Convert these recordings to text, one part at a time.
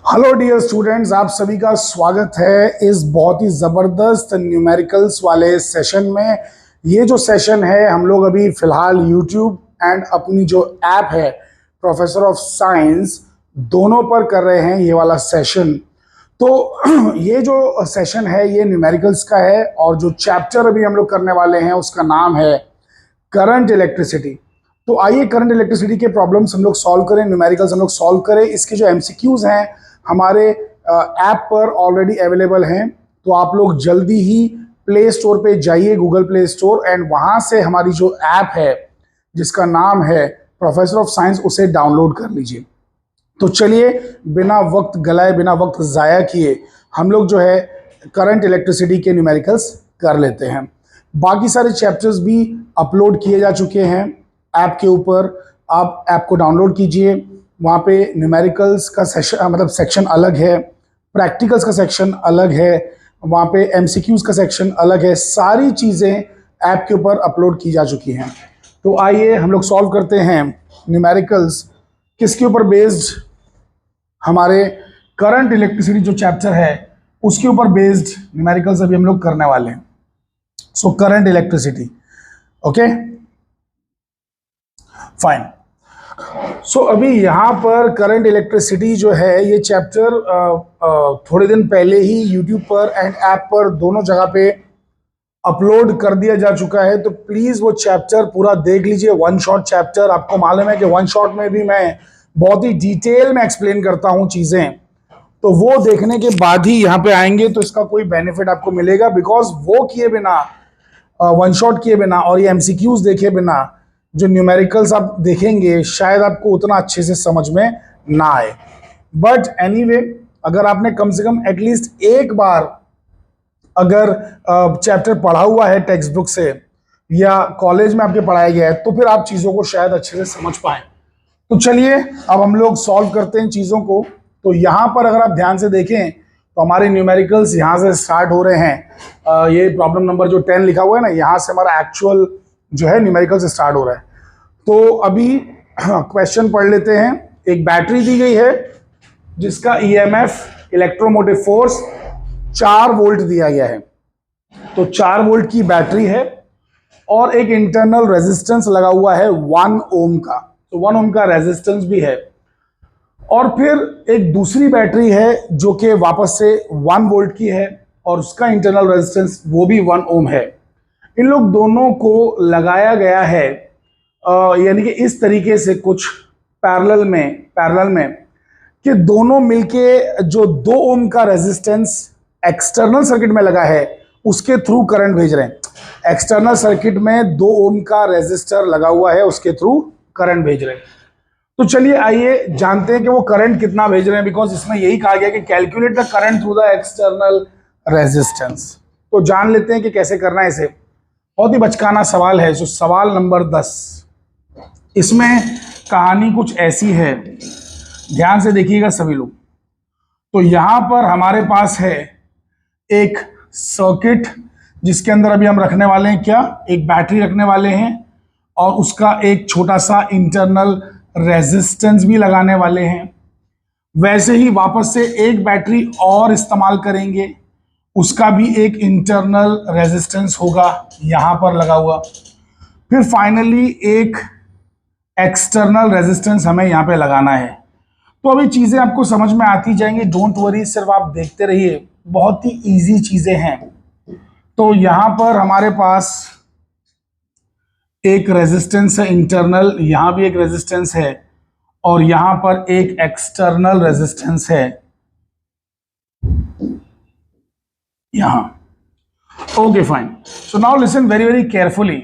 Hello dear students, आप सभी का स्वागत है इस बहुत ही ज़बरदस्त न्यूमेरिकल्स वाले सेशन में। ये जो सेशन है हम लोग अभी फ़िलहाल यूट्यूब एंड अपनी जो ऐप है प्रोफेसर ऑफ साइंस दोनों पर कर रहे हैं ये वाला सेशन। तो ये जो सेशन है ये न्यूमेरिकल्स का है और जो चैप्टर अभी हम लोग करने वाले हैं उसका नाम है करंट इलेक्ट्रिसिटी। तो आइए करंट इलेक्ट्रिसिटी के प्रॉब्लम्स हम लोग सॉल्व करें, न्यूमेरिकल्स हम लोग सॉल्व करें। इसके जो एमसीक्यूज हैं हमारे ऐप पर ऑलरेडी अवेलेबल हैं, तो आप लोग जल्दी ही प्ले स्टोर पे जाइए, गूगल प्ले स्टोर, एंड वहाँ से हमारी जो ऐप है जिसका नाम है प्रोफेसर ऑफ साइंस उसे डाउनलोड कर लीजिए। तो चलिए बिना वक्त गलाए, बिना वक्त ज़ाया किए हम लोग जो है करंट इलेक्ट्रिसिटी के न्यूमेरिकल्स कर लेते हैं। बाकी सारे चैप्टर्स भी अपलोड किए जा चुके हैं ऐप के ऊपर। आप ऐप को डाउनलोड कीजिए, वहाँ पे न्यूमेरिकल्स का सेक्शन अलग है, प्रैक्टिकल्स का सेक्शन अलग है, वहाँ पे एमसीक्यूज का सेक्शन अलग है। सारी चीज़ें ऐप के ऊपर अपलोड की जा चुकी हैं। तो आइए हम लोग सॉल्व करते हैं न्यूमेरिकल्स। किसके ऊपर बेस्ड? हमारे करंट इलेक्ट्रिसिटी जो चैप्टर है उसके ऊपर बेस्ड न्यूमेरिकल्स अभी हम लोग करने वाले हैं। So current electricity, okay fine. So अभी यहाँ पर करंट इलेक्ट्रिसिटी जो है ये चैप्टर थोड़े दिन पहले ही यूट्यूब पर एंड ऐप पर दोनों जगह पे अपलोड कर दिया जा चुका है। तो प्लीज़ वो चैप्टर पूरा देख लीजिए, वन शॉट चैप्टर। आपको मालूम है कि वन शॉट में भी मैं बहुत ही डिटेल में एक्सप्लेन करता हूँ चीज़ें, तो वो देखने के बाद ही यहाँ पे आएंगे तो इसका कोई बेनिफिट आपको मिलेगा। बिकॉज वो किए बिना, वन शॉट किए बिना और ये एमसीक्यूज देखे बिना जो न्यूमेरिकल्स आप देखेंगे शायद आपको उतना अच्छे से समझ में ना आए। बट एनीवे, अगर आपने कम से कम एटलीस्ट एक बार अगर चैप्टर पढ़ा हुआ है टेक्स्ट बुक से या कॉलेज में आपके पढ़ाया गया है तो फिर आप चीज़ों को शायद अच्छे से समझ पाएँ। तो चलिए अब हम लोग सॉल्व करते हैं चीज़ों को। तो यहाँ पर अगर आप ध्यान से देखें तो हमारे न्यूमेरिकल्स यहाँ से स्टार्ट हो रहे हैं। ये प्रॉब्लम नंबर जो 10 लिखा हुआ है ना, यहाँ से हमारा एक्चुअल जो है न्यूमेरिकल से स्टार्ट हो रहा है। तो अभी क्वेश्चन पढ़ लेते हैं। एक बैटरी दी गई है जिसका ईएमएफ इलेक्ट्रोमोटिव फोर्स 4 वोल्ट दिया गया है। तो 4 वोल्ट की बैटरी है और एक इंटरनल रेजिस्टेंस लगा हुआ है 1 ओम का। तो 1 ओम का रेजिस्टेंस भी है और फिर एक दूसरी बैटरी है जो कि वापस से 1 वोल्ट की है और उसका इंटरनल रेजिस्टेंस वो भी 1 ओम है। इन लोग दोनों को लगाया गया है यानी कि इस तरीके से कुछ पैरेलल में कि दोनों मिलके जो 2 ओम का रेजिस्टेंस एक्सटर्नल सर्किट में लगा है उसके थ्रू करंट भेज रहे हैं। एक्सटर्नल सर्किट में 2 ओम का रेजिस्टर लगा हुआ है, उसके थ्रू करंट भेज रहे हैं। तो चलिए आइए जानते हैं कि वो करंट कितना भेज रहे हैं। बिकॉज इसमें यही कहा गया कि calculate the current through the external resistance. तो जान लेते हैं कि कैसे करना है इसे। बहुत ही बचकाना सवाल है। जो सवाल नंबर 10, इसमें कहानी कुछ ऐसी है, ध्यान से देखिएगा सभी लोग। तो यहां पर हमारे पास है एक सर्किट जिसके अंदर अभी हम रखने वाले हैं क्या, एक बैटरी रखने वाले हैं और उसका एक छोटा सा इंटरनल रेजिस्टेंस भी लगाने वाले हैं। वैसे ही वापस से एक बैटरी और इस्तेमाल करेंगे, उसका भी एक इंटरनल रेजिस्टेंस होगा यहां पर लगा हुआ। फिर फाइनली एक एक्सटर्नल रेजिस्टेंस हमें यहां पे लगाना है। तो अभी चीजें आपको समझ में आती जाएंगी, डोंट वरी, सिर्फ आप देखते रहिए, बहुत ही इजी चीजें हैं। तो यहां पर हमारे पास एक रेजिस्टेंस है इंटरनल, यहां भी एक रेजिस्टेंस है और यहां पर एक एक्सटर्नल रेजिस्टेंस है यहां। Okay fine. So now listen very very carefully.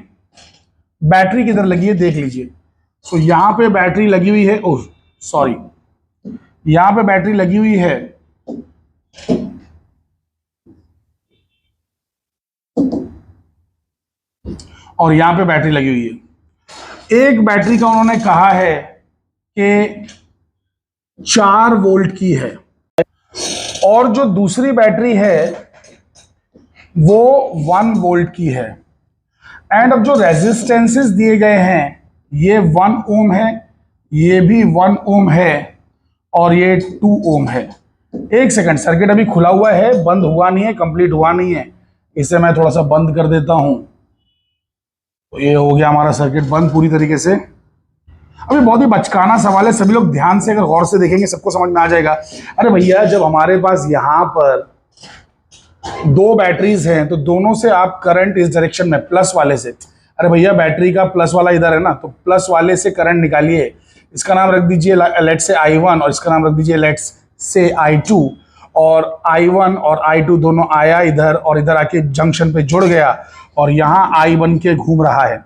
Battery किधर लगी है देख लीजिए। सो यहां पे बैटरी लगी हुई है, ओह सॉरी, यहां पे बैटरी लगी हुई है और यहां पे बैटरी लगी हुई है। एक बैटरी का उन्होंने कहा है कि 4 वोल्ट की है और जो दूसरी बैटरी है वो 1 वोल्ट की है। एंड अब जो रेजिस्टेंसेस दिए गए हैं ये 1 ओम है, ये भी 1 ओम है और ये 2 ओम है। एक सेकंड, सर्किट अभी खुला हुआ है, बंद हुआ नहीं है, कंप्लीट हुआ नहीं है। इसे मैं थोड़ा सा बंद कर देता हूं। तो ये हो गया हमारा सर्किट बंद पूरी तरीके से। अभी बहुत ही बचकाना सवाल है, सभी लोग ध्यान से अगर गौर से देखेंगे सबको समझ में आ जाएगा। अरे भैया, जब हमारे पास यहां पर दो बैटरीज हैं तो दोनों से आप करंट इस डायरेक्शन में प्लस वाले से, अरे भैया बैटरी का प्लस वाला इधर है ना, तो प्लस वाले से करंट निकालिए। इसका नाम रख दीजिए लेट से I1 और इसका नाम रख दीजिए लेट से I2। और I1 और I2 दोनों आया इधर और इधर आके जंक्शन पे जुड़ गया और यहां I बन के घूम रहा है।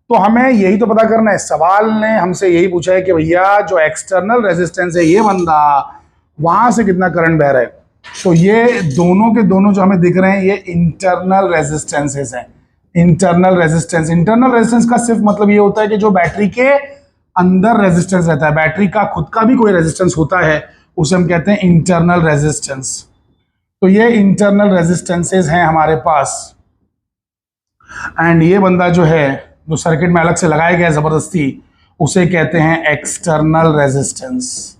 तो हमें यही तो पता करना है। सवाल ने हमसे यही पूछा है कि भैया जो एक्सटर्नल रेजिस्टेंस है ये बंदा, वहां से कितना करंट बह रहा है। तो ये दोनों के दोनों जो हमें दिख रहे हैं ये इंटरनल रेजिस्टेंसेस हैं। इंटरनल रेजिस्टेंस का सिर्फ मतलब ये होता है कि जो बैटरी के अंदर रेजिस्टेंस रहता है, बैटरी का खुद का भी कोई रेजिस्टेंस होता है, उसे हम कहते हैं इंटरनल रेजिस्टेंस। तो ये इंटरनल रेजिस्टेंसेस हैं हमारे पास। एंड ये बंदा जो है, जो सर्किट में अलग से लगाया गया है जबरदस्ती, उसे कहते हैं एक्सटर्नल रेजिस्टेंस।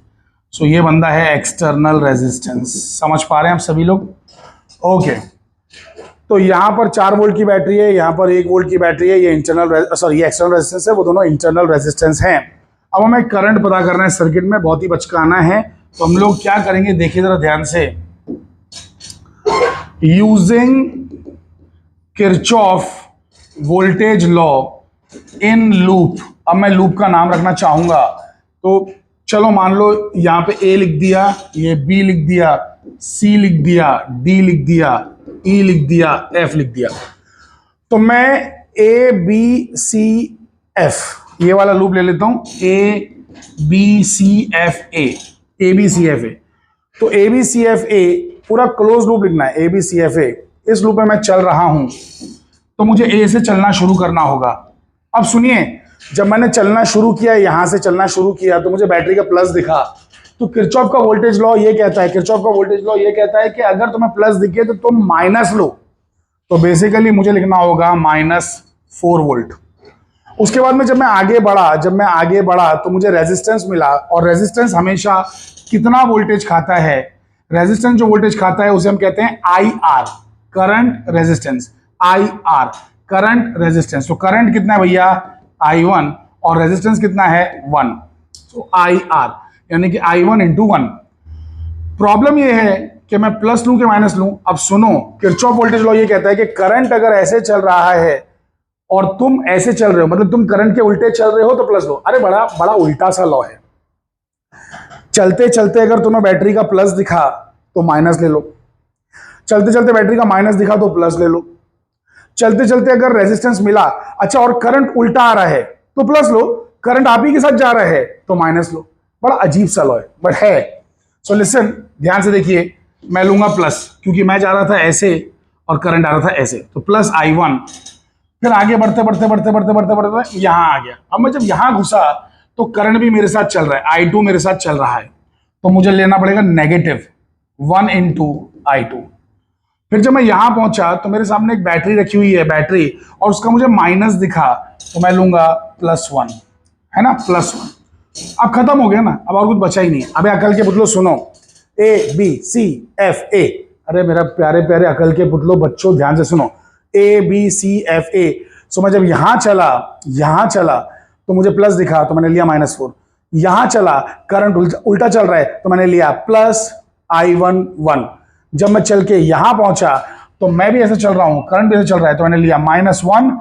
सो ये बंदा है एक्सटर्नल रेजिस्टेंस। समझ पा रहे हैं आप सभी लोग? ओके। तो यहाँ पर 4 वोल्ट की बैटरी है, यहाँ पर 1 वोल्ट की बैटरी है। ये ये एक्सटर्नल रेजिस्टेंस है, वो दोनों इंटरनल रेजिस्टेंस हैं। अब हमें करंट पता करना है सर्किट में, बहुत ही बचकाना है। तो हम लोग क्या करेंगे, देखिए जरा ध्यान से। Using Kirchhoff voltage law in loop. अब मैं लूप का नाम रखना चाहूंगा, तो चलो मान लो यहां पे A लिख दिया, ये B लिख दिया, C लिख दिया, D लिख दिया, E लिख दिया, F लिख दिया। तो मैं ABCF ये वाला लूप ले लेता हूं, ABCFA, ABCFA। तो ABCFA पूरा क्लोज लूप लिखना है, ABCFA। इस लूप में मैं चल रहा हूं, तो मुझे A से चलना शुरू करना होगा। अब सुनिए, जब मैंने चलना शुरू किया, यहां से चलना शुरू किया, तो मुझे बैटरी का प्लस दिखा। तो किरचॉफ का वोल्टेज लॉ ये कहता है, कि अगर तुम्हें प्लस दिखे तो तुम माइनस लो। तो बेसिकली मुझे लिखना होगा -4 वोल्ट। उसके बाद में जब मैं आगे बढ़ा तो मुझे रेजिस्टेंस मिला, और रेजिस्टेंस हमेशा कितना वोल्टेज खाता है, रेजिस्टेंस जो वोल्टेज खाता है उसे हम कहते हैं IR, current resistance. IR current resistance. तो करंट कितना है भैया, I1, और रेजिस्टेंस कितना है 1। तो IR यानी कि I1 × 1। प्रॉब्लम ये है कि मैं प्लस लूं कि माइनस लूं। अब सुनो, किरचॉफ वोल्टेज लॉ ये कहता है कि करंट अगर ऐसे चल रहा है और तुम ऐसे चल रहे हो, मतलब तुम करंट के उल्टे चल रहे हो, तो प्लस लो। अरे बड़ा बड़ा उल्टा सा लॉ है। चलते चलते अगर तुम्हें बैटरी का प्लस दिखा तो माइनस ले लो, चलते चलते बैटरी का माइनस दिखा तो प्लस ले लो, चलते चलते अगर रेजिस्टेंस मिला, अच्छा और करंट उल्टा आ रहा है तो प्लस लो, करंट आप ही के साथ जा रहा है तो माइनस लो। बड़ा अजीब सा लॉ है, बट है। सो लिसन, ध्यान से देखिए। मैं लूंगा प्लस, क्योंकि मैं जा रहा था ऐसे और करंट आ रहा था ऐसे, तो प्लस I1। फिर आगे बढ़ते बढ़ते यहां आ गया। अब मैं जब यहां घुसा तो करंट भी मेरे साथ चल रहा है, I2 मेरे साथ चल रहा है, तो मुझे लेना पड़ेगा -1 × I2। फिर जब मैं यहां पहुंचा तो मेरे सामने एक बैटरी रखी हुई है, बैटरी, और उसका मुझे माइनस दिखा, तो मैं लूंगा +1, है ना, +1। अब खत्म हो गया ना, अब और कुछ बचा ही नहीं है। अबे अकल के पुतलो सुनो, ABCFA। अरे मेरा प्यारे प्यारे अकल के पुतलो बच्चों, ध्यान से सुनो, ABCFA। सो मैं जब यहां चला तो मुझे प्लस दिखा, तो मैंने लिया -4। यहां चला, करंट उल्टा चल रहा है, तो मैंने लिया +I1 1। जब मैं चल के यहां पहुंचा तो मैं भी ऐसे चल रहा हूं, करंट भी ऐसे चल रहा है, तो मैंने लिया -1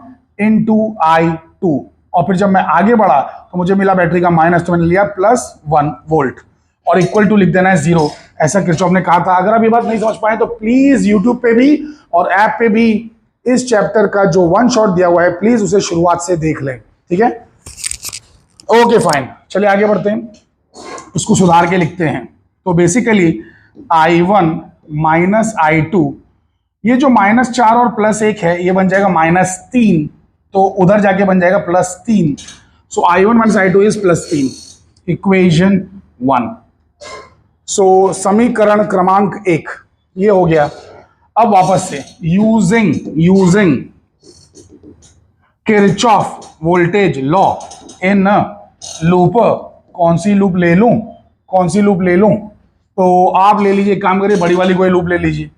× I2। और फिर जब मैं आगे बढ़ा तो मुझे मिला बैटरी का माइनस, तो मैंने लिया +1 वोल्ट, और इक्वल टू लिख देना है 0। ऐसा किरचॉफ ने कहा था। अगर आप ये बात नहीं समझ पाए तो प्लीज यूट्यूब पे भी और ऐप पे भी इस चैप्टर का जो 1 शॉट दिया हुआ है, प्लीज उसे शुरुआत से देख लें, ठीक है? ओके फाइन, चलिए आगे बढ़ते हैं, उसको सुधार के लिखते हैं। तो बेसिकली I1 - I2, ये जो -4 और +1 है, ये बन जाएगा -3, तो उधर जाके बन जाएगा +3। सो I1 - I2 इज +3, इक्वेशन 1। सो समीकरण क्रमांक 1 ये हो गया। अब वापस से using Kirchhoff voltage law in loop. कौन सी लूप ले लूं? तो आप ले लीजिए, काम करिए बड़ी वाली कोई लूप ले लीजिए।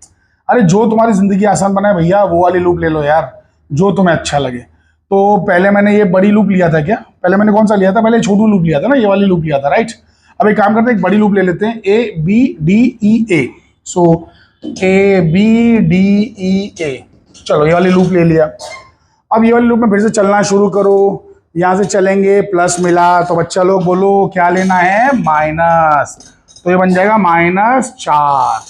अरे जो तुम्हारी जिंदगी आसान बनाए भैया वो वाली लूप ले लो यार, जो तुम्हें अच्छा लगे। तो पहले मैंने ये बड़ी लूप लिया था क्या, पहले मैंने कौन सा लिया था, पहले छोटू लूप लिया था ना, ये वाली लूप लिया था, राइट। अब एक काम करते हैं, एक बड़ी लूप ले लेते हैं, A B D E A. So A B D E A, चलो ये वाली लूप ले लिया। अब ये वाली लूप में फिर से चलना शुरू करो, यहां से चलेंगे, प्लस मिला तो बच्चा लोग बोलो क्या लेना है, माइनस। तो ये बन जाएगा -4।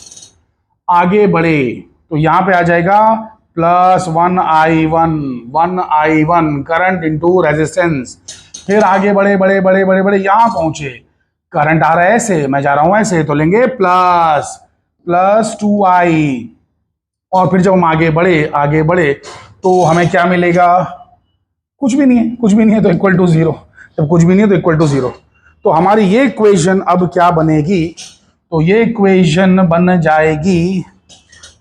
आगे बढ़े तो यहां पे आ जाएगा +1i1, 1i1 current into resistance. फिर आगे बढ़े बड़े बड़े बड़े बड़े, यहां पहुंचे, करंट आ रहा है ऐसे, मैं जा रहा हूं ऐसे, तो लेंगे +2i। और फिर जब हम आगे बढ़े तो हमें क्या मिलेगा, कुछ भी नहीं है, कुछ भी नहीं है तो इक्वल टू 0। जब कुछ भी नहीं है तो इक्वल टू 0। तो हमारी ये इक्वेशन अब क्या बनेगी, तो ये इक्वेशन बन जाएगी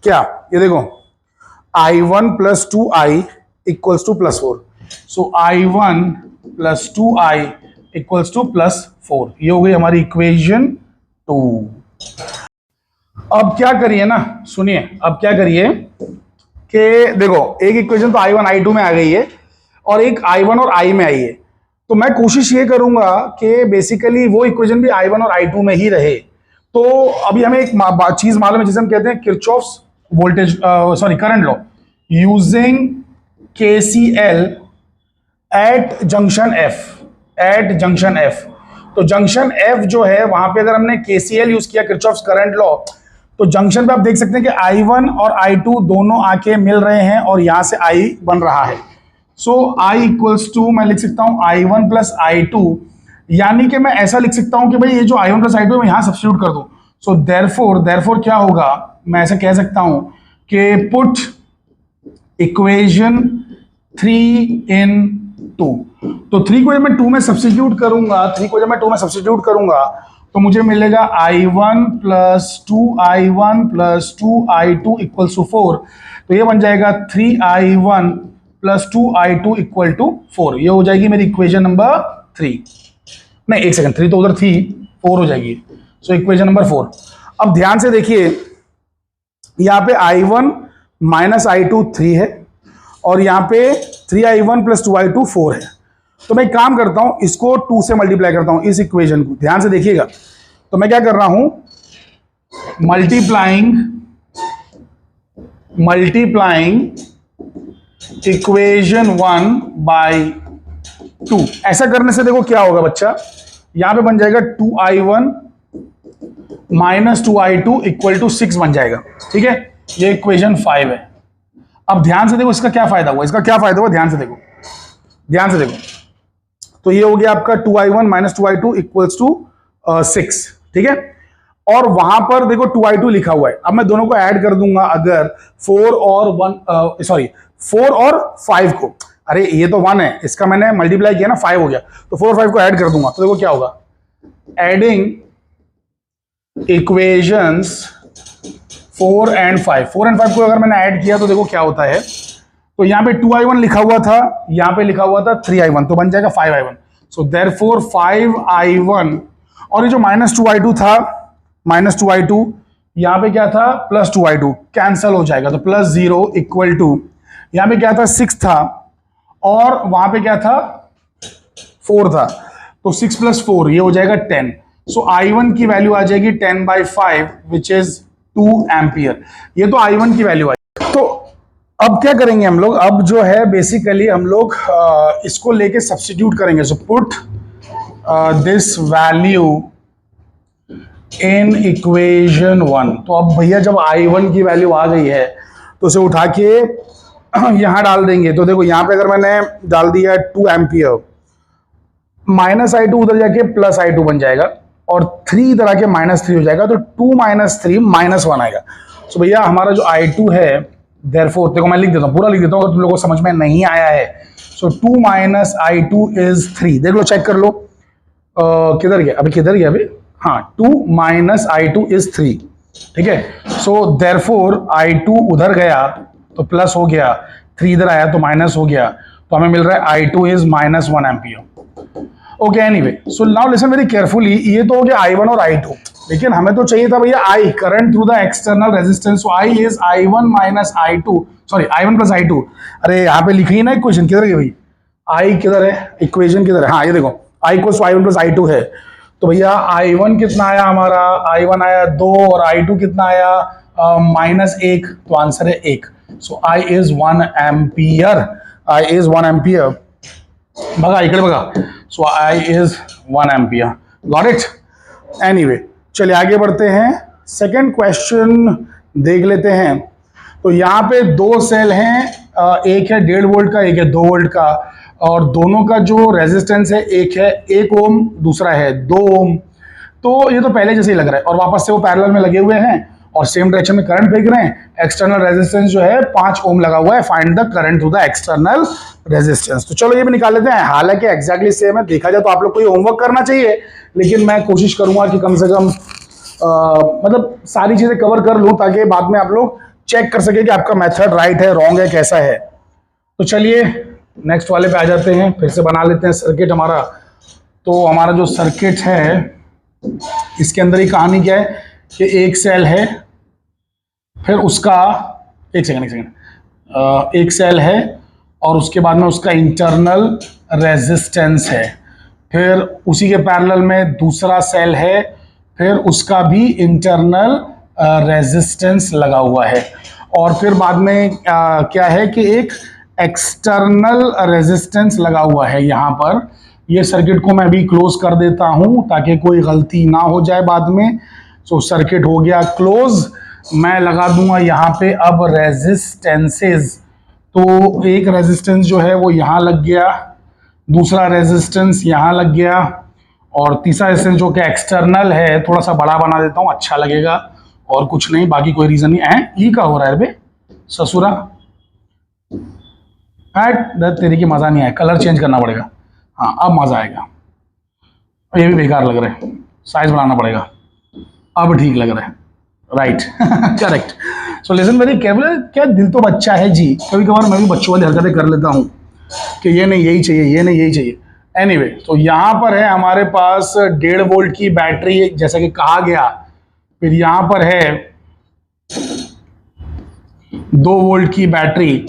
क्या, ये देखो, i1 + 2i = +4। सो i1 + 2i = +4। ये हो गई हमारी इक्वेशन 2। अब क्या करिए ना, सुनिए, अब क्या करिए कि देखो एक इक्वेशन तो i1 i2 में आ गई है और एक i1 और i में आई है। तो मैं कोशिश ये करूंगा कि बेसिकली वो इक्वेशन भी i1 और i2 में ही रहे। तो अभी हमें एक चीज मालूम है जिसे हम कहते हैं Kirchhoff's current law, using KCL at junction F। तो जंक्शन F जो है वहां पे अगर हमने KCL यूज किया, किरचॉफ्स करंट लॉ, तो जंक्शन पे आप देख सकते हैं कि i1 और i2 दोनों आके मिल रहे हैं और यहां से I बन रहा है। सो I = मैं लिख सकता हूं i1 + i2, यानी कि मैं ऐसा लिख सकता हूं कि भाई ये जो i1 + i2 मैं यहां सब्स्टिट्यूट कर दूं। सो देयरफॉर क्या होगा, मैं ऐसा कह सकता हूं कि पुट इक्वेशन 3 in 2। तो 3 को जब मैं 2 में सब्स्टिट्यूट करूंगा, तो मुझे मिलेगा i1 + 2i1 + 2i2 = 4। तो ये बन जाएगा 3i1 + 2i2 = 4। ये हो जाएगी मेरी इक्वेशन नंबर 3। नहीं एक सेकंड, 3 तो उधर थी, 4 हो जाएगी। So equation number 4। अब ध्यान से देखिए, यहां पे i1 - i2 3 है और यहां पे 3i1 + 2i2 4 है। तो मैं एक काम करता हूं, इसको 2 से मल्टीप्लाई करता हूं, इस इक्वेशन को ध्यान से देखिएगा। तो मैं क्या कर रहा हूं, मल्टीप्लाइंग इक्वेशन 1 by 2। ऐसा करने से देखो क्या होगा बच्चा, यहां पे बन जाएगा 2i1 - 2i2 = 6 बन जाएगा, ठीक है। ये इक्वेशन 5 है। अब ध्यान से देखो इसका क्या फायदा हुआ, ध्यान से देखो। तो ये हो गया आपका 2i1 - 2i2 = 6, ठीक है। और वहां पर देखो 2i2 लिखा हुआ है। अब मैं दोनों को ऐड कर दूंगा, अगर 4 और 5 को, अरे ये तो 1 है, इसका मैंने मल्टीप्लाई किया ना, 5 हो गया, तो 4 और 5 को ऐड कर दूंगा, तो देखो क्या होगा, एडिंग इक्वेशंस 4 and 5 को अगर मैंने ऐड किया तो देखो क्या होता है। तो यहां पे 2i1 लिखा हुआ था, यहां पे लिखा हुआ था 3i1, तो बन जाएगा 5i1। सो देयरफॉर 5i1, और ये जो -2i2 था, -2i2, यहां पे क्या था, +2i2, कैंसल हो जाएगा, तो +0 = यहां पे क्या था, 6 था और वहां पे क्या था, 4 था, तो 6 + 4 ये हो जाएगा 10। सो i1 की वैल्यू आ जाएगी 10/5 विच इज 2 एम्पियर। ये तो i1 की वैल्यू आई। तो अब क्या करेंगे हम लोग, अब जो है बेसिकली हम लोग इसको लेके सब्स्टिट्यूट करेंगे। So put this value in equation 1। तो अब भैया जब i1 की वैल्यू आ गई है तो उसे उठा के यहां डाल देंगे। तो देखो यहां पे अगर मैंने डाल दिया 2 एम्पियर, -i2 उधर जाके +i2 बन जाएगा और 3 इधर आके -3 हो जाएगा, तो 2 - 3 -1 आएगा। सो भैया हमारा जो i2 है, देयरफॉर देखो मैं लिख देता हूँ, पूरा लिख देता हूँ अगर तुम लोगों को समझ में नहीं आया है। सो 2 - i2 = 3। देख लो, चेक कर लो, किधर गया अभी, हाँ, 2 - i2 = 3, ठीक है। सो देयरफॉर i2 उधर गया तो प्लस हो गया, 3 इधर आया तो माइनस हो गया, तो हमें मिल रहा है i2 = -1 ampere. Okay, anyway, so now listen very carefully. ये तो हो गया i1 और i2। लेकिन हमें तो चाहिए था भैया I, current through the external resistance. So I is I1 minus I2, sorry I1 plus I2। अरे यहाँ पे लिखी ना इक्वेशन, किधर गई भाई? आई किधर है, इक्वेशन किधर है? हाँ ये देखो, I equals to I1 plus I2 है। तो भैया I1 कितना आया हमारा? I1 आया 2 और I2 कितना आया? -1। तो आंसर है 1। सो I is 1 ampere. I is 1 ampere. बघा इकडे बघा। सो I is 1 ampere. Got it? Anyway, चलिए आगे बढ़ते हैं, सेकंड क्वेश्चन देख लेते हैं। तो यहाँ पे दो सेल हैं, एक है 1.5 वोल्ट का, एक है 2 वोल्ट का, और दोनों का जो रेजिस्टेंस है एक है 1 ओम, दूसरा है 2 ओम। तो ये तो पहले जैसे ही लग रहा है, और वापस से वो पैरेलल में लगे हुए हैं और सेम डायरेक्शन में करंट फेंक रहे हैं। एक्सटर्नल रेजिस्टेंस जो है 5 ओम लगा हुआ है। Find the current through the external resistance. तो चलो ये भी निकाल लेते हैं। हालांकि एग्जैक्टली सेम है, देखा जाए तो आप लोग को ये होमवर्क करना चाहिए, लेकिन मैं कोशिश करूंगा कि कम से कम मतलब सारी चीजें कवर कर लूं, ताकि बाद में आप लोग चेक कर सके कि आपका मेथड राइट है, रॉन्ग है, कैसा है। तो चलिए नेक्स्ट वाले पे आ जाते हैं, फिर से बना लेते हैं सर्किट हमारा। तो हमारा जो सर्किट है, इसके अंदर ही कहानी क्या है कि एक सेल है, फिर उसका एक सेल है, और उसके बाद में उसका इंटरनल रेजिस्टेंस है। फिर उसी के पैरेलल में दूसरा सेल है, फिर उसका भी इंटरनल रेजिस्टेंस लगा हुआ है, और फिर बाद में क्या है कि एक एक्सटर्नल रेजिस्टेंस लगा हुआ है यहाँ पर। ये सर्किट को मैं भी क्लोज कर देता हूँ ताकि कोई गलती ना हो जाए बाद में। सो सर्किट हो गया क्लोज। मैं लगा दूंगा यहाँ पे अब रेजिस्टेंसेस। तो एक रेजिस्टेंस जो है वो यहाँ लग गया, दूसरा रेजिस्टेंस यहाँ लग गया, और तीसरा रेजिस्टेंस जो कि एक्सटर्नल है, थोड़ा सा बड़ा बना देता हूँ, अच्छा लगेगा, और कुछ नहीं, बाकी कोई रीजन नहीं है। ई का हो रहा है बे ससुरा, तेरी की मजा नहीं आया, कलर चेंज करना पड़ेगा। हाँ अब मजा आएगा। ये भी बेकार लग रहा है, साइज बढ़ाना पड़ेगा, अब ठीक लग रहा है। Right, correct. So listen very careful. क्या दिल तो बच्चा है जी, कभी कभार मैं भी बच्चों वाली हरकतें कर लेता हूँ कि ये नहीं यही चाहिए, ये नहीं यही चाहिए। एनीवे, तो यहाँ पर है हमारे पास 1.5 वोल्ट की बैटरी, जैसा कि कहा गया। फिर यहाँ पर है 2 वोल्ट की बैटरी,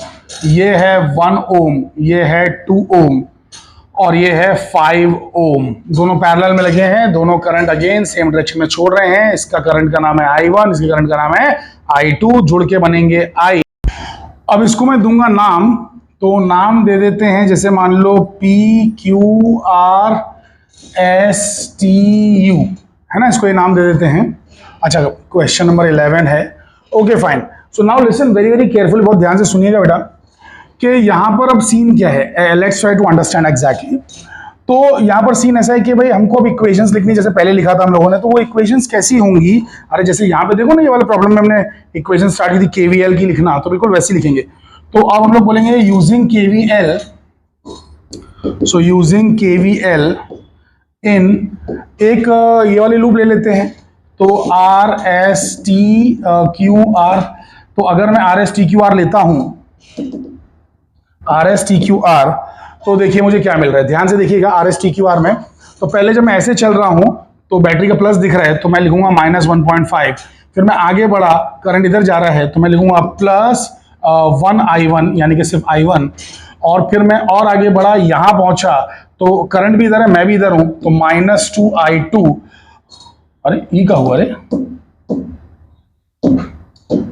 ये है 1 ओम, ये है 2 ओम, और ये है 5 ओम। दोनों पैरेलल में लगे हैं, दोनों करंट अगेन सेम डायरेक्शन में छोड़ रहे हैं। इसका करंट का नाम है I1, इसके करंट का नाम है I2, जुड़ के बनेंगे I। अब इसको मैं दूंगा नाम, तो नाम दे देते हैं, जैसे मान लो PQRSTU, है ना, इसको ये नाम दे देते हैं। अच्छा, क्वेश्चन नंबर 11 है। Okay fine. So now listen very very careful, बहुत ध्यान से सुनिएगा बेटा, कि यहाँ पर अब सीन क्या है। Let's try to understand exactly. तो यहाँ पर सीन ऐसा है कि भाई हमको अब इक्वेशंस लिखनी, जैसे पहले लिखा था हम लोगों ने, तो वो इक्वेशंस कैसी होंगी। अरे जैसे यहाँ पे देखो ना, ये वाले प्रॉब्लम में हमने इक्वेशन स्टार्ट की थी KVL की लिखना, तो बिल्कुल वैसी लिखेंगे। तो अब हम लोग बोलेंगे using KVL। So using KVL इन एक ये वाली लूप ले लेते हैं। तो RSTQR, तो अगर मैं RSTQR लेता हूं, RSTQR, तो देखिए मुझे क्या मिल रहा है, ध्यान से देखिएगा। RSTQR में तो पहले जब मैं ऐसे चल रहा हूं तो बैटरी का प्लस दिख रहा है, तो मैं लिखूंगा -1.5। फिर मैं आगे बढ़ा, करंट इधर जा रहा है, तो मैं लिखूंगा +1 I1, यानी कि सिर्फ I1। और फिर मैं और आगे बढ़ा, यहां पहुंचा, तो करंट भी इधर है, मैं भी इधर हूं, तो -2 I2। अरे ई का हुआ, अरे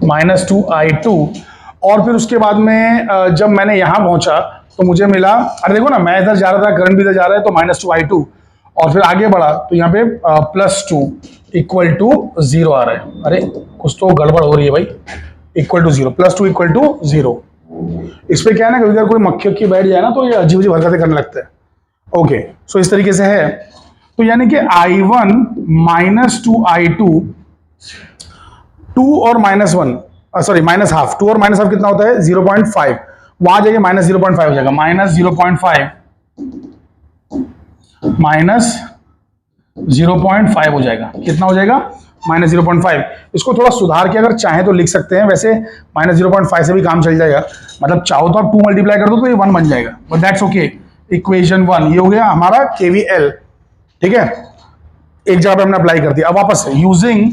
-2 I2। और फिर उसके बाद में जब मैंने यहां पहुंचा तो मुझे मिला, अरे देखो ना, मैं इधर जा रहा था, करंट भी इधर जा रहा है, तो -2 I2। और फिर आगे बढ़ा तो यहाँ पे +2 = 0 आ रहा है। अरे कुछ तो गड़बड़ हो रही है भाई, = 0, +2 = 0। इस पे क्या है ना, कभी अगर कोई मक्खी बैठ जाए ना, तो ये अजीब अजीब हरकतें करने लगता है। ओके, सो इस तरीके से है। तो यानी कि I1 -2 I2, 2 और -1, सॉरी -½ 2 और -½ कितना होता है 0.5, वहां जाएगा -0.5 हो जाएगा, -0.5 -0.5 हो जाएगा। कितना हो जाएगा? -0.5। इसको थोड़ा सुधार के अगर चाहें तो लिख सकते हैं, वैसे -0.5 से भी काम चल जाएगा। मतलब चाहो तो आप 2 मल्टीप्लाई कर दो तो ये 1 बन जाएगा, बट दैट्स ओके। इक्वेशन 1 ये हो गया हमारा KVL, ठीक है। एक जगह पे हमने अप्लाई कर दिया। अब वापस से यूजिंग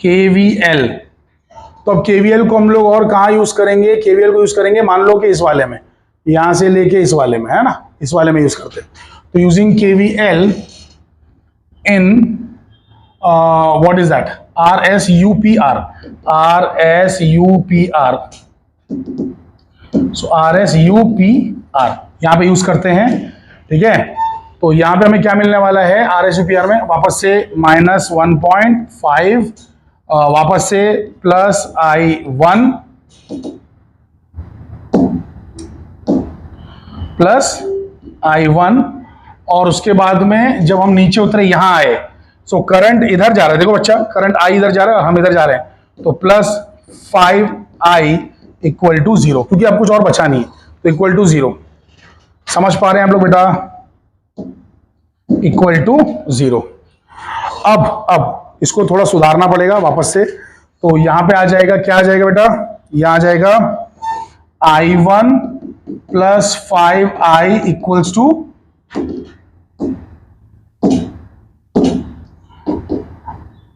KVL। तो अब KVL को हम लोग और कहां यूज करेंगे? KVL को यूज करेंगे मान लो कि इस वाले में, यहां से लेके इस वाले में, है ना, इस वाले में यूज करते हैं। तो using KVL in what is that, RSUPR। So RSUPR यहां पे यूज करते हैं, ठीक है। तो यहां पे हमें क्या मिलने वाला है RSUPR में? वापस से -1.5, वापस से +I1 और उसके बाद में जब हम नीचे उतरे यहां आए, सो करंट इधर जा रहा है, देखो बच्चा, करंट I इधर जा रहा है और हम इधर जा रहे हैं, तो +5I = 0, क्योंकि अब कुछ और बचा नहीं, तो = 0। समझ पा रहे हैं आप लोग बेटा? = 0। अब इसको थोड़ा सुधारना पड़ेगा वापस से। तो यहां पे आ जाएगा, क्या आ जाएगा बेटा? यहां आ जाएगा I1 + 5I =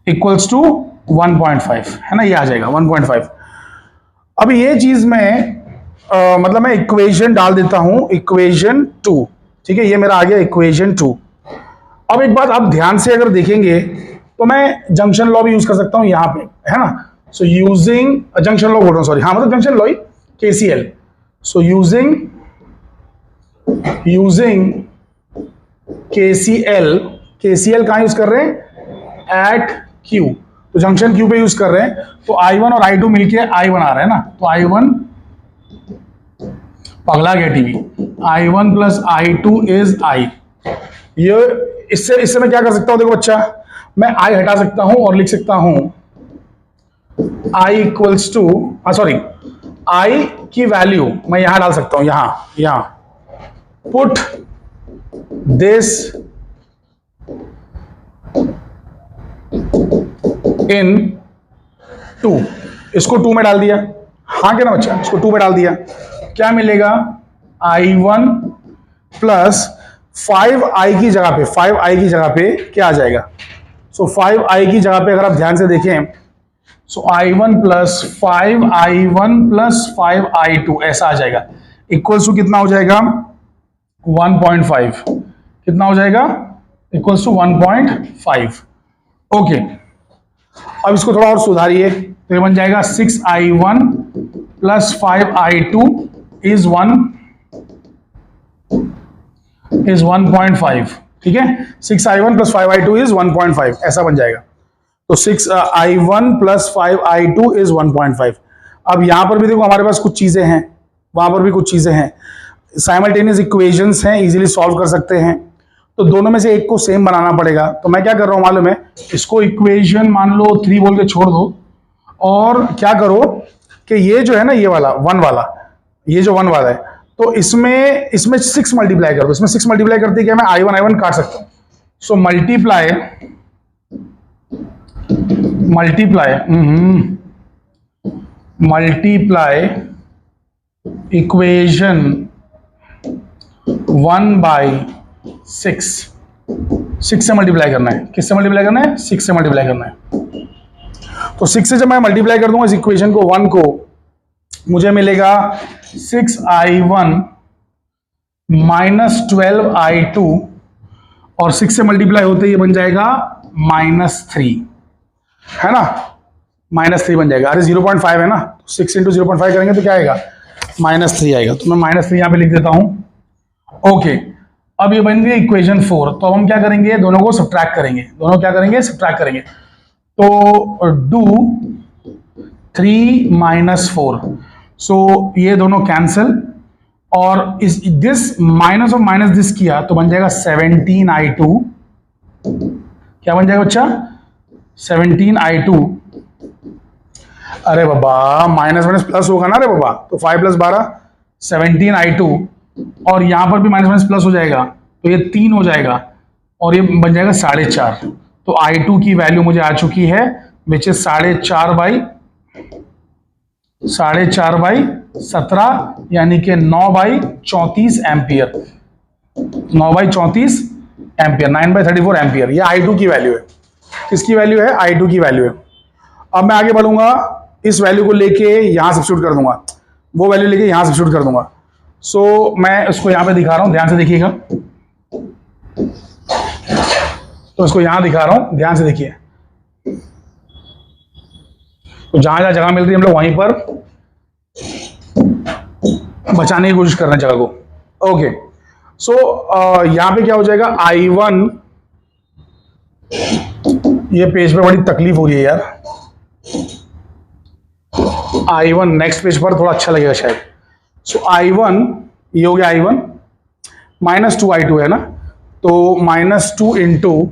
1.5, है ना, ये आ जाएगा 1.5। अब ये चीज में मतलब मैं इक्वेशन डाल देता हूं, इक्वेशन 2, ठीक है, ये मेरा आ गया इक्वेशन 2। अब एक बात आप ध्यान से अगर देखेंगे तो मैं जंक्शन लॉ भी यूज कर सकता हूं यहां पे, है ना। सो यूजिंग जंक्शन लॉ बोल रहा हूं, सॉरी, हाँ मतलब जंक्शन लॉ ही, KCL। सो यूजिंग KCL कहां यूज कर रहे हैं? At Q। तो जंक्शन Q पे यूज कर रहे हैं, तो I1 और I2 मिलके I बना रहे हैं ना, तो I1, पगला गया टीवी, I1 + I2 = I। ये इससे मैं क्या कर सकता हूं? देखो बच्चा, मैं I हटा सकता हूं और लिख सकता हूं I की वैल्यू मैं यहां डाल सकता हूं, यहां पुट दिस इन 2, इसको 2 में डाल दिया, हाँ क्या ना बच्चा, इसको 2 में डाल दिया, क्या मिलेगा? I1 + 5I की जगह पे क्या आ जाएगा? सो 5I की जगह पे अगर आप ध्यान से देखें, सो I1 + 5I1 + 5I2 ऐसा आ जाएगा, इक्वल्स टू कितना हो जाएगा? 1.5। कितना हो जाएगा? Equals to 1.5। ओके, अब इसको थोड़ा और सुधारिए, तो ये बन जाएगा 6I1 + 5I2 = 1.5, ठीक है। 6I1 + 5I2 = 1.5 ऐसा बन जाएगा। तो 6I1 + 5I2 = 1.5। अब यहां पर भी देखो हमारे पास कुछ चीजें हैं, वहां पर भी कुछ चीजें हैं, साइमल्टेनियस इक्वेशंस हैं, इजीली सॉल्व कर सकते हैं। तो दोनों में से एक को सेम बनाना पड़ेगा। तो मैं क्या कर रहा हूं मालूम है? इसको इक्वेशन मान लो 3 बोल के छोड़ दो, और क्या करो कि ये जो है ना, ये वाला 1 वाला, ये जो 1 वाला है, तो इसमें 6 मल्टीप्लाई कर दो। इसमें 6 मल्टीप्लाई करते क्या मैं I1 काट सकता हूं। सो मल्टीप्लाई इक्वेशन 1/6 से मल्टीप्लाई करना है। किससे मल्टीप्लाई करना है? 6 से मल्टीप्लाई करना है। तो 6 से जब मैं मल्टीप्लाई कर दूंगा इस इक्वेशन को 1 को, मुझे मिलेगा 6I1 - 12I2, और 6 से मल्टीप्लाई होते ही बन जाएगा -3, है ना, -3 बन जाएगा। अरे 0.5 है ना, 6 × 0.5 करेंगे तो क्या आएगा? -3 आएगा। तो मैं -3 यहां पे लिख देता हूं। ओके, अब ये बन गई इक्वेशन 4। तो अब हम क्या करेंगे? दोनों को सब्ट्रैक्ट करेंगे। दोनों क्या करेंगे? सब्ट्रैक्ट करेंगे। तो डू 3 - 4, सो ये दोनों कैंसिल, और इस दिस माइनस और माइनस दिस किया तो बन जाएगा 17I2। क्या बन जाएगा बच्चा? 17I2। अरे बाबा, माइनस माइनस प्लस होगा ना रे बाबा, तो 5 + 12 17I2, और यहां पर भी माइनस माइनस प्लस हो जाएगा, तो ये 3 हो जाएगा, और ये बन जाएगा 4.5। तो I2 की वैल्यू मुझे आ चुकी है, विच इज 4.5/3। 4.5/17 यानी कि 9/34 एम्पियर, 9/34 एम्पियर, 9/34 एम्पियर। ये I2 की वैल्यू है। किसकी वैल्यू है? I2 की वैल्यू है। अब मैं आगे बढ़ूंगा, इस वैल्यू को लेके यहां सब्स्टिट्यूट कर दूंगा, वो वैल्यू लेके यहां सब्स्टिट्यूट कर दूंगा। सो मैं उसको यहां पे दिखा रहा हूं, ध्यान से देखिएगा। तो इसको यहां दिखा रहा हूं, ध्यान से देखिए। तो जहां जहां जगह मिल रही है हम लोग वहीं पर बचाने की कोशिश कर रहे हैं जगह को। ओके, सो यहां पे क्या हो जाएगा? I1, ये पेज पे बड़ी तकलीफ हो रही है यार। I1 नेक्स्ट पेज पर थोड़ा अच्छा लगेगा शायद। सो I1, ये हो गया I1, -2I2 है ना, तो -2 इंटू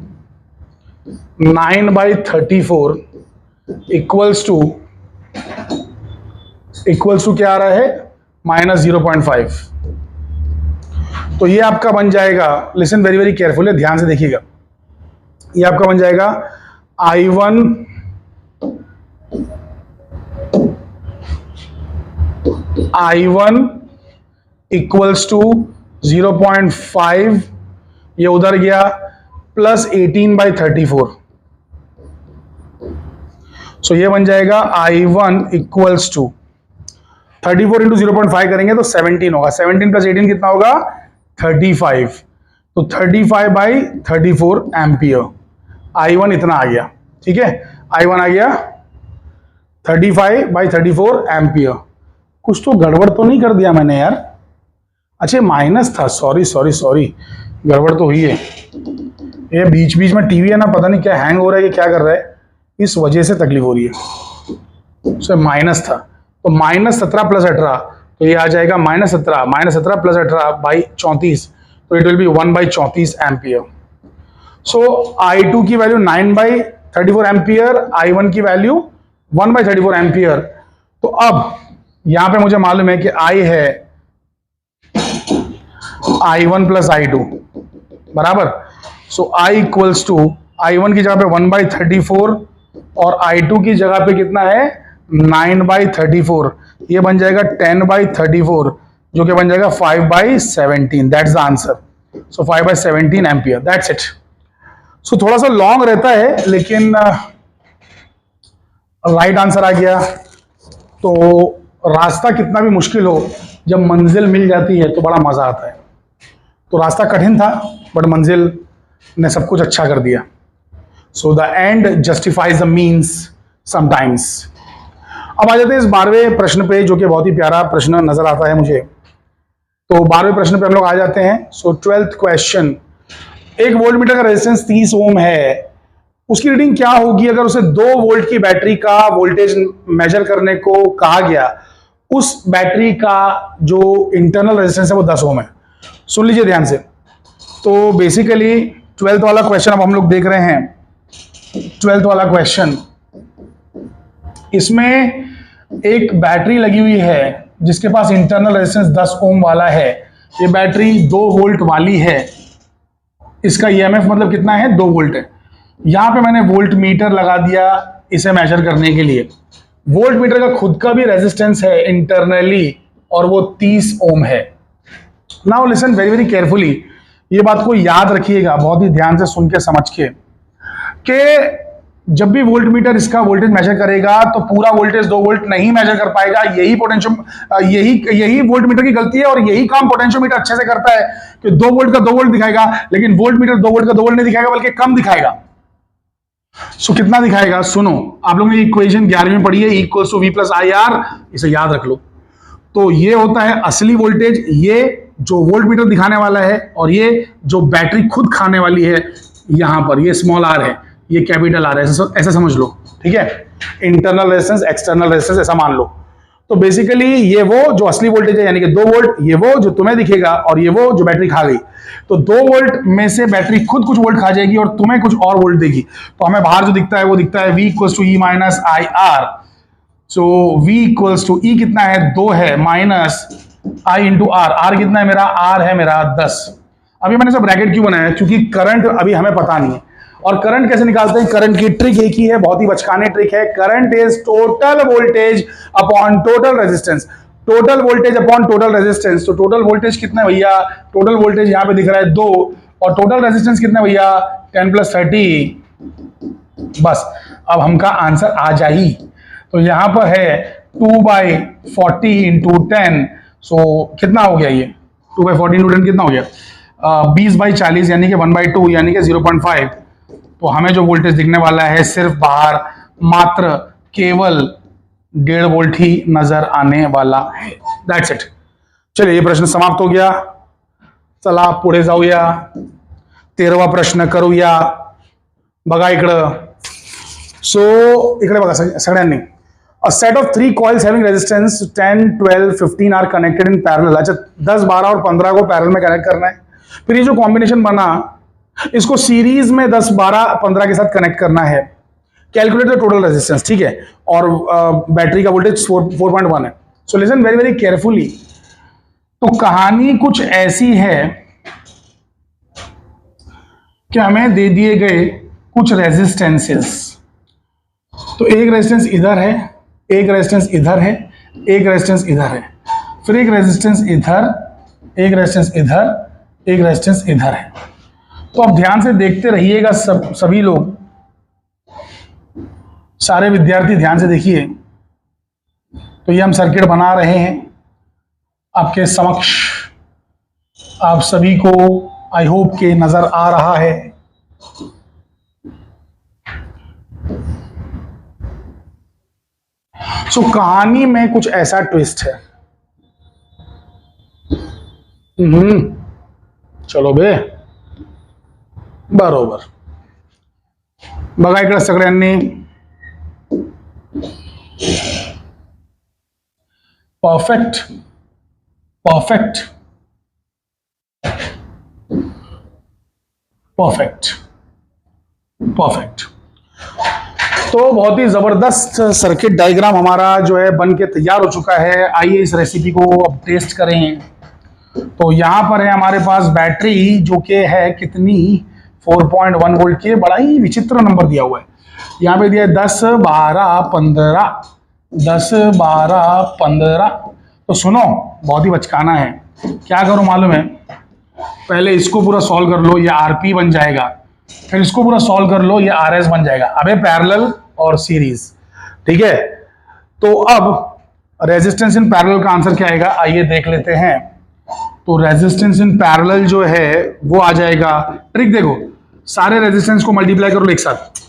9/34 इक्वल्स टू क्या आ रहा है? -0.5। तो ये आपका बन जाएगा, लिसन वेरी वेरी केयरफुली, ध्यान से देखिएगा। ये आपका बन जाएगा I1 इक्वल्स टू 0.5, ये उधर गया, प्लस 18/34। सो ये बन जाएगा I1 इक्वल्स टू 34 इंटू 0.5 करेंगे तो 17 होगा। 17 प्लस 18 कितना होगा? 35। तो 35/34 एम्पियर। I1 इतना आ गया, ठीक है। I1 आ गया 35/34 एम्पियर। कुछ तो गड़बड़ तो नहीं कर दिया मैंने यार? अच्छा माइनस था, सॉरी, गड़बड़ तो हुई है। ये बीच बीच में टीवी है ना, पता नहीं क्या हैंग हो रहा है कि क्या कर रहा है, इस वजह से तकलीफ हो रही है। सो माइनस था, तो -17 + 18, तो ये आ जाएगा -17 + 18/34, तो it will be 1/34 ampere. So I2 की वैल्यू 9/34 एम्पियर, I1 की वैल्यू 1/34 एम्पियर। तो अब यहां पे मुझे मालूम है कि I है I1 + I2 बराबर। सो I इक्वल्स टू I1 की जगह पे 1/34 और I2 की जगह पे कितना है? 9/34। ये बन जाएगा 10/34, जो कि बन जाएगा 5/17। That's the answer. So 5/17 ampere, that's it. So थोड़ा सा लॉन्ग रहता है, लेकिन राइट आंसर आ गया। तो रास्ता कितना भी मुश्किल हो, जब मंजिल मिल जाती है तो बड़ा मजा आता है। तो रास्ता कठिन था, बट मंजिल ने सब कुछ अच्छा कर दिया। So the end justifies the means sometimes. अब आ जाते हैं इस 12वें प्रश्न पे, जो कि बहुत ही प्यारा प्रश्न नजर आता है मुझे। तो 12वें प्रश्न पे हम लोग आ जाते हैं। सो 12th क्वेश्चन, एक वोल्ट मीटर का रेजिस्टेंस 30 ओम है, उसकी रीडिंग क्या होगी अगर उसे 2 वोल्ट की बैटरी का वोल्टेज मेजर करने को कहा गया? उस बैटरी का जो इंटरनल रेजिस्टेंस है वो 10 ओम है। सुन लीजिए ध्यान से। तो बेसिकली 12th वाला क्वेश्चन अब हम लोग देख रहे हैं। 12th वाला क्वेश्चन, इसमें एक बैटरी लगी हुई है जिसके पास इंटरनल रेजिस्टेंस 10 ओम वाला है। ये बैटरी 2 वोल्ट वाली है। इसका ईएमएफ मतलब कितना है? 2 वोल्ट है। यहां पे मैंने वोल्ट मीटर लगा दिया इसे मेजर करने के लिए। वोल्ट मीटर का खुद का भी रेजिस्टेंस है इंटरनली, और वो 30 ओम है। Now listen very very carefully, ये बात को याद रखिएगा बहुत ही ध्यान से सुन के समझ के, कि जब भी वोल्ट मीटर इसका वोल्टेज मेजर करेगा तो पूरा वोल्टेज 2 वोल्ट नहीं मेजर कर पाएगा। यही पोटेंशियो यही वोल्ट मीटर की गलती है, और यही काम पोटेंशियोमीटर अच्छे से करता है कि 2 वोल्ट का 2 वोल्ट दिखाएगा, लेकिन वोल्ट मीटर 2 वोल्ट का 2 वोल्ट नहीं दिखाएगा, बल्कि कम दिखाएगा। सो कितना दिखाएगा? सुनो, आप लोगों ने इक्वेशन 11वीं में पढ़ी है, इक्वल्स टू V + IR, इसे याद रख लो। तो ये होता है असली वोल्टेज, ये जो वोल्ट मीटर दिखाने वाला है, और ये जो बैटरी खुद खाने वाली है यहां पर, ये स्मॉल r है, ये कैपिटल R है, ऐसा समझ लो, ठीक है। इंटरनल रेजिस्टेंस, एक्सटर्नल रेजिस्टेंस ऐसा मान लो। तो बेसिकली ये वो जो असली वोल्टेज है, यानी कि 2 वोल्ट, ये वो जो तुम्हें दिखेगा, और ये वो जो बैटरी खा गई। तो 2 वोल्ट में से बैटरी खुद कुछ वोल्ट खा जाएगी और तुम्हें कुछ और वोल्ट देगी। तो हमें बाहर जो दिखता है वो दिखता है V = E - IR। सो V = E कितना है? 2 है, माइनस I × R। R कितना है मेरा? R है मेरा 10। अभी मैंने सब ब्रैकेट क्यों बनाया, क्योंकि करंट अभी हमें पता नहीं है। और करंट कैसे निकालते हैं, करंट की ट्रिक एक ही है, बहुत ही बचकाने ट्रिक है। Current is total voltage upon total resistance, total voltage upon total resistance. तो टोटल वोल्टेज कितना है भैया, टोटल वोल्टेज यहां पे दिख रहा है 2, और टोटल रेजिस्टेंस कितना है भैया 10 + 30। बस अब हमका आंसर आ जाही। तो यहां पर है 2/40 × 10, सो कितना हो गया ये 2/40 × 10 कितना हो गया 20/40 यानी कि 1/2 यानी कि 0.5। तो हमें जो वोल्टेज दिखने वाला है सिर्फ बाहर मात्र केवल 1.5 वोल्ट ही नजर आने वाला है। That's it. चलिए ये प्रश्न समाप्त हो गया। चला पुढे जाऊया। 13वा प्रश्न करूया। बघा इकडं। सो इकडे बघा सगळ्यांनी। A set of 3 coils having resistance 10, 12, 15 are connected in parallel। अच्छा 10, 12 और 15 को पैरेलल में कनेक्ट करना है। फिर ये जो कॉम्बिनेशन बना इसको सीरीज में 10, 12, 15 के साथ कनेक्ट करना है। कैलकुलेट द टोटल रेजिस्टेंस, ठीक है। और बैटरी का वोल्टेज 4.1 है। So listen very very carefully. तो कहानी कुछ ऐसी है कि हमें दे दिए गए कुछ रेजिस्टेंसेस। तो एक रेजिस्टेंस इधर है, एक रेजिस्टेंस इधर है, एक रेजिस्टेंस इधर है, फिर एक रेजिस्टेंस इधर, एक रेजिस्टेंस इधर, एक रेजिस्टेंस इधर है। तो अब ध्यान से देखते रहिएगा सभी लोग, सारे विद्यार्थी ध्यान से देखिए। तो ये हम सर्किट बना रहे हैं आपके समक्ष, आप सभी को आई होप के नजर आ रहा है। सो कहानी में कुछ ऐसा ट्विस्ट है। चलो बे बरोबर। बघा इकडे सगळ्यांनी परफेक्ट परफेक्ट परफेक्ट परफेक्ट। तो बहुत ही जबरदस्त सर्किट डायग्राम हमारा जो है बन के तैयार हो चुका है। आइए इस रेसिपी को अब टेस्ट करें। तो यहाँ पर है हमारे पास बैटरी जो कि है कितनी 4.1 वोल्ट की। बड़ा ही विचित्र नंबर दिया हुआ है। यहाँ पे दिया 10, 12, 15, 10, 12, 15। तो सुनो बहुत ही बचकाना है। क्या करो मालूम है, पहले इसको पूरा सॉल्व कर लो, ये आरपी बन जाएगा। फिर इसको पूरा सॉल्व कर लो, ये आरएस बन जाएगा। अबे पैरेलल और सीरीज, ठीक है। तो अब रेजिस्टेंस इन पैरेलल का आंसर क्या आएगा, आइए देख लेते हैं। तो रेजिस्टेंस इन पैरेलल जो है वो आ जाएगा, ट्रिक देखो, सारे रेजिस्टेंस को मल्टीप्लाई करो एक साथ,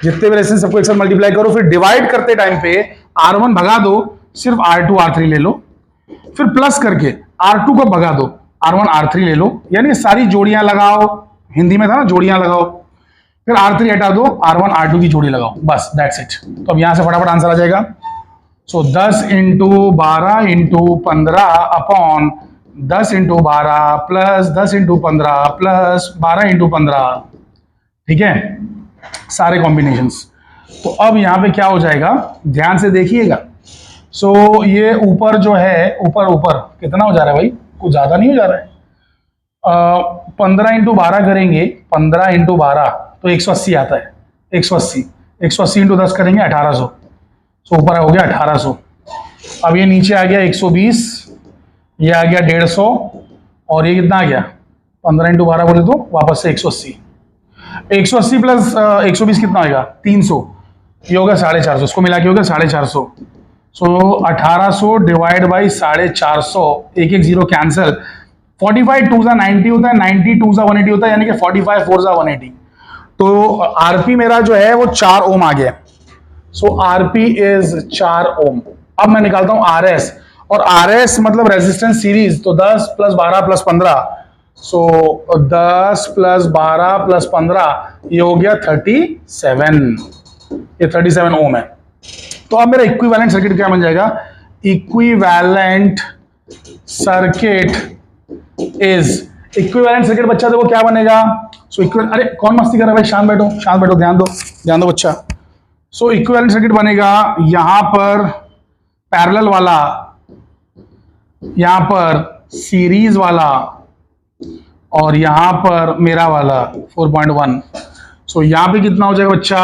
जितने भी रेजिस्टेंस सबको एक साथ मल्टीप्लाई करो, फिर डिवाइड करते टाइम पे R1 भगा दो, सिर्फ R2 R3 ले लो, फिर प्लस करके R2 को भगा दो, R1 R3 ले लो, यानी सारी जोड़ियां लगाओ। हिंदी में था ना, जोड़ियां लगाओ। फिर R3 हटा दो, R1 R2 की जोड़ी लगाओ, बस दैट्स इट। तो अब यहां से फटाफट आंसर आ जाएगा। सो 10 × 12 × 15 अपॉन 10 × 12 प्लस 10 × 15 प्लस 12 × 15, ठीक है, सारे कॉम्बिनेशंस। तो अब यहां पे क्या हो जाएगा, ध्यान से देखिएगा। सो ये ऊपर जो है, ऊपर ऊपर कितना हो जा रहा है भाई, कुछ ज्यादा नहीं हो जा रहा है। 15 × 12 करेंगे, 15 × 12 तो 180 आता है। 180 × 10 करेंगे 1800। सो ऊपर हो गया 1800। अब ये नीचे आ गया 120, ये आ गया 150, और ये कितना आ गया 15 × 12 बोले तो वापस से 180। 180 प्लस 120 कितना होगा 300, ये होगा 450, इसको मिला के होगा 450। सो 1800 डिवाइड बाई 450, एक एक जीरो कैंसिल। 45 2 सा 90 होता है, 90 2 सा 180 होता है, यानी कि 45 4 सा 180। तो आरपी मेरा जो है वो 4 ओम आ गया। सो आरपी इज 4 ओम। अब मैं निकालता हूं आरएस, और आरएस मतलब रेजिस्टेंस सीरीज। तो 10 + 12 + 15, सो 10 + 12 + 15, ये हो गया 37। ये 37 ओम है। तो अब मेरा इक्विवेलेंट सर्किट क्या बन जाएगा, equivalent circuit is, equivalent circuit बच्चा देखो क्या बनेगा। सो इक्विवेलेंट, अरे कौन मस्ती कर रहा है भाई, शांत बैठो शांत बैठो, ध्यान दो बच्चा। सो इक्विवेलेंट सर्किट बनेगा, यहां पर पैरेलल वाला, यहां पर सीरीज वाला, और यहाँ पर मेरा वाला 4.1। सो यहाँ पे कितना हो जाएगा बच्चा,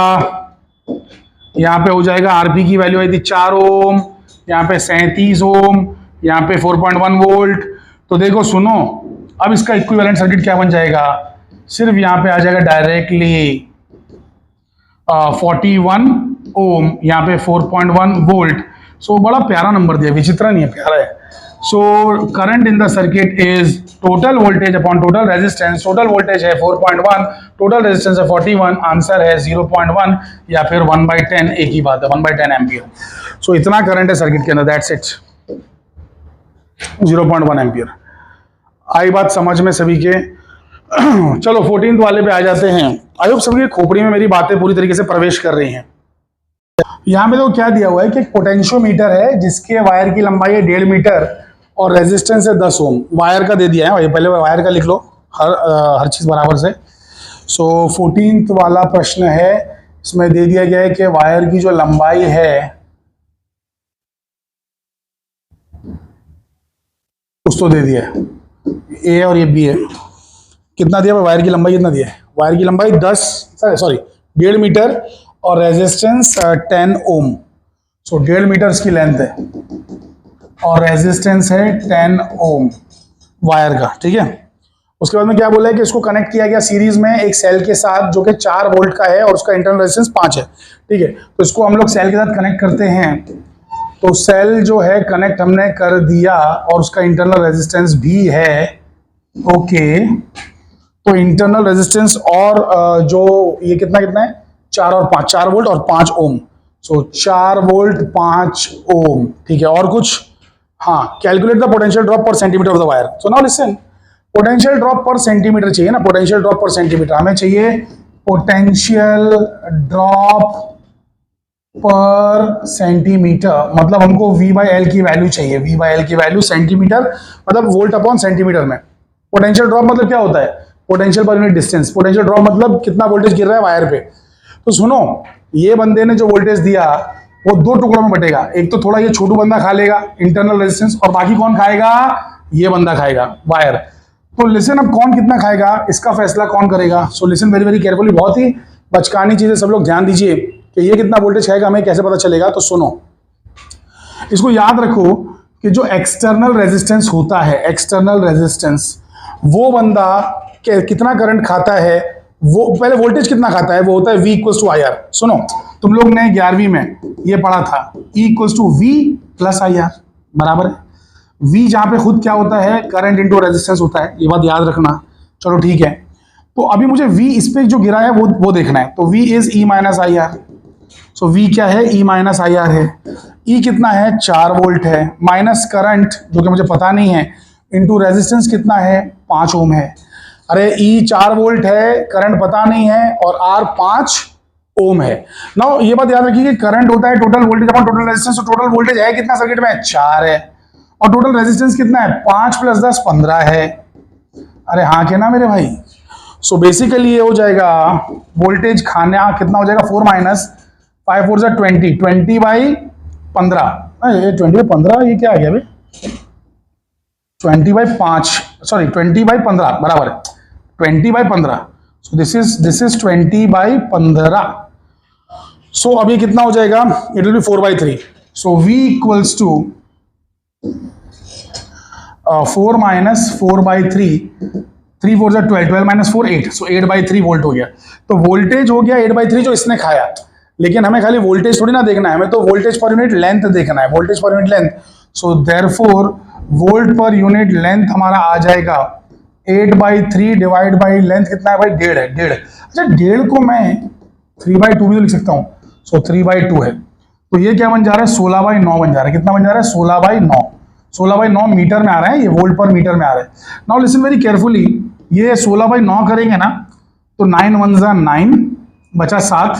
यहाँ पे हो जाएगा आरपी की वैल्यू आई थी 4 ओम, यहाँ पे 37 ओम, यहाँ पे 4.1 वोल्ट। तो देखो सुनो, अब इसका इक्विवेलेंट सर्किट क्या बन जाएगा, सिर्फ यहाँ पे आ जाएगा डायरेक्टली 41 ओम, यहाँ पे 4.1 वोल्ट। सो बड़ा प्यारा नंबर दिया, विचित्र नहीं है, प्यारा है। So current in the circuit is total voltage upon total resistance. Total voltage है 4.1, टोटल रेजिस्टेंस है 41, आंसर है 0.1 या फिर 1/10, एक ही बात है, 1/10 एम्पियर। सो इतना करंट है सर्किट के अंदर, दैट्स इट, 0.1 एम्पियर। आई बात समझ में सभी के? चलो 14th वाले पे आ जाते हैं। आई होप सभी खोपड़ी में मेरी बातें पूरी तरीके से प्रवेश कर रही हैं। यहाँ पे तो क्या दिया हुआ है कि एक पोटेंशियोमीटर है जिसके वायर की लंबाई है 1.5 मीटर और रेजिस्टेंस है 10 ओम। वायर का दे दिया है, पहले वायर का लिख लो, हर चीज बराबर से। सो 14th वाला प्रश्न है, इसमें दे दिया गया है कि वायर की जो लंबाई है कुछ तो दे दिया है, ए और ये बी है। कितना दिया वायर की लंबाई, कितना दिया है वायर की लंबाई 1.5 मीटर और रेजिस्टेंस 10 ओम। सो 1.5 मीटर की लेंथ है और रेजिस्टेंस है 10 ओम वायर का, ठीक है। उसके बाद में क्या बोला है कि इसको कनेक्ट किया गया सीरीज में एक सेल के साथ जो कि 4 वोल्ट का है और उसका इंटरनल रेजिस्टेंस 5 है, ठीक है। तो इसको हम लोग सेल के साथ कनेक्ट करते हैं। तो सेल जो है कनेक्ट हमने कर दिया और उसका इंटरनल रेजिस्टेंस भी है, ओके। तो इंटरनल रेजिस्टेंस और जो ये कितना है 4 और 5, 4 वोल्ट और 5 ओम। सो 4 वोल्ट 5 ओम, ठीक है। और कुछ, हाँ, कैलकुलेट द पोटेंशियल ड्रॉप पर centimetre of the wire. So now listen, potential drop पर सेंटीमीटर चाहिए ना, पोटेंशियल ड्रॉप पर सेंटीमीटर हमें चाहिए। पोटेंशियल ड्रॉप पर सेंटीमीटर मतलब हमको V/L की वैल्यू चाहिए। V/L की वैल्यू सेंटीमीटर मतलब वोल्ट अपॉन सेंटीमीटर में। पोटेंशियल ड्रॉप मतलब क्या होता है, potential per unit distance. Potential drop मतलब कितना वोल्टेज गिर रहा है वायर पे। तो सुनो, ये बंदे ने जो वोल्टेज दिया वो 2 टुकड़ों में बटेगा। एक तो थोड़ा ये छोटू बंदा खा लेगा इंटरनल रेजिस्टेंस, और बाकी कौन खाएगा, ये बंदा खाएगा वायर। तो लिसन, अब कौन कितना खाएगा इसका फैसला कौन करेगा। So listen very very carefully, बहुत ही बचकानी चीजें सब लोग ध्यान दीजिए कि ये कितना वोल्टेज खाएगा हमें कैसे पता चलेगा। तो सुनो, इसको याद रखो कि जो एक्सटर्नल रेजिस्टेंस होता है, एक्सटर्नल रेजिस्टेंस, वो बंदा कितना करंट खाता है, वो पहले वोल्टेज कितना खाता है, वो होता है V = IR। सुनो, तुम लोग ने 11वीं में ये पढ़ा था, E = V + IR बराबर है। V जहां पे खुद क्या होता है, करंट इंटू रेजिस्टेंस होता है, ये बात याद रखना। चलो ठीक है, तो अभी मुझे V इस पे जो गिरा है वो देखना है। तो V is E - IR। So V क्या है, E - IR है। E कितना है, 4 वोल्ट है, माइनस करंट जो कि मुझे पता नहीं है, इंटू रेजिस्टेंस कितना है, 5 ओम है। अरे E 4 वोल्ट है, करंट पता नहीं है, और R 5 ओम है। नाउ ये बात याद रखिए कि करंट होता है total voltage upon total resistance. तो टोटल वोल्टेज है कितना सर्किट में, 4 है, और टोटल रेजिस्टेंस कितना है, 5 + 10 15 है। अरे हाँ के ना मेरे भाई। सो बेसिकली ये हो जाएगा वोल्टेज खाना कितना हो जाएगा, 4 - 5 4 = 20, 20/15। ये 20/15 ये क्या आ गया भाई, 20/15 बराबर है 20/15। So this is 20/15। सो अब ये कितना हो जाएगा, it will be 4/3। So V = 4 - 4/3, 3 4 = 12, 12 - 4 8। So 8/3 volt हो गया। तो वोल्टेज हो गया 8/3 जो इसने खाया। लेकिन हमें खाली वोल्टेज थोड़ी ना देखना है, हमें तो वोल्टेज पर यूनिट लेंथ देखना है, voltage per unit length. So therefore volt per unit length हमारा आ जाएगा 8/3 डिवाइड बाई लेंथ कितना है भाई, 1.5 है, 1.5। अच्छा 1.5 को मैं 3/2 भी तो लिख सकता हूँ। सो 3/2 है, तो ये क्या बन जा रहा है, 16/9 बन जा रहा है। कितना बन जा रहा है, 16/9। 16/9 मीटर में आ रहा है, ये वोल्ट पर मीटर में आ रहा है। नाउ लिसन वेरी केयरफुली, ये 16/9 करेंगे ना तो 9 1 = 9, बचा 7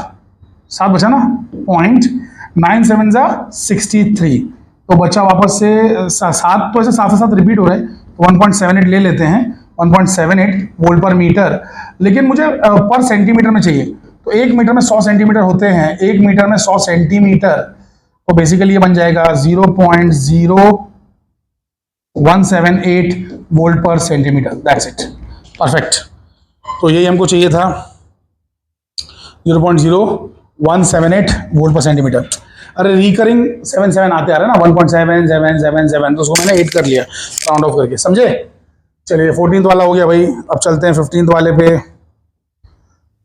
बचा ना, पॉइंट 9 7 = 63। तो बचा वापस से 7, तो ऐसे 7 से 7 रिपीट हो रहे हैं, 1.78 ले लेते हैं, 1.78 वोल्ट पर मीटर। लेकिन मुझे पर सेंटीमीटर में चाहिए, तो 1 मीटर में 100 सेंटीमीटर होते हैं, 1 मीटर में 100 सेंटीमीटर। तो बेसिकली ये बन जाएगा 0.0178 वोल्ट पर सेंटीमीटर, दैट्स इट। परफेक्ट। तो यही हमको चाहिए था 0.0178 वोल्ट पर सेंटीमीटर। अरे रिकरिंग 77 आते आ रहे हैं ना, 1.7777, तो उसको मैंने 8 कर लिया राउंड ऑफ करके, समझे। चलिए 14th वाला हो गया भाई। अब चलते हैं 15th वाले पे।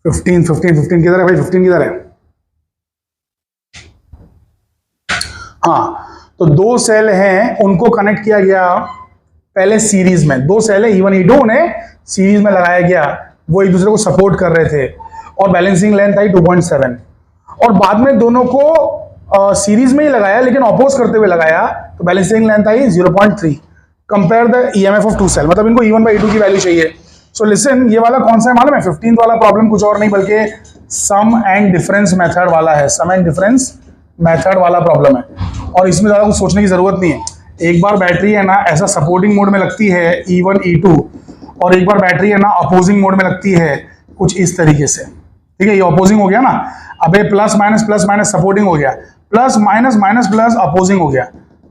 15 किधर है भाई, 15 किधर है? हाँ, तो दो सेल हैं, उनको कनेक्ट किया गया पहले सीरीज में। दो सेल है E1 E2, उन्हें सीरीज में लगाया गया, वो एक दूसरे को सपोर्ट कर रहे थे और बैलेंसिंग लेंथ आई 2.7। और बाद में दोनों को सीरीज में ही लगाया लेकिन ऑपोज करते हुए लगाया, तो बैलेंसिंग लेंथ आई 0.3। Compare the EMF of two cell, मतलब इनको E1 by E2 की वैल्यू चाहिए। सो लिसन, ये वाला कौन सा है मालूम है? 15th वाला प्रॉब्लम कुछ और नहीं बल्कि सम एंड डिफरेंस मेथड वाला है। सम एंड डिफरेंस मेथड वाला प्रॉब्लम है और इसमें ज्यादा कुछ सोचने की जरूरत नहीं है। एक बार बैटरी है ना ऐसा सपोर्टिंग मोड में लगती है E1 E2, और एक बार बैटरी है ना अपोजिंग मोड में लगती है कुछ इस तरीके से। ठीक है, ये अपोजिंग हो गया ना, अब ये प्लस माइनस सपोर्टिंग हो गया, प्लस माइनस प्लस अपोजिंग हो गया।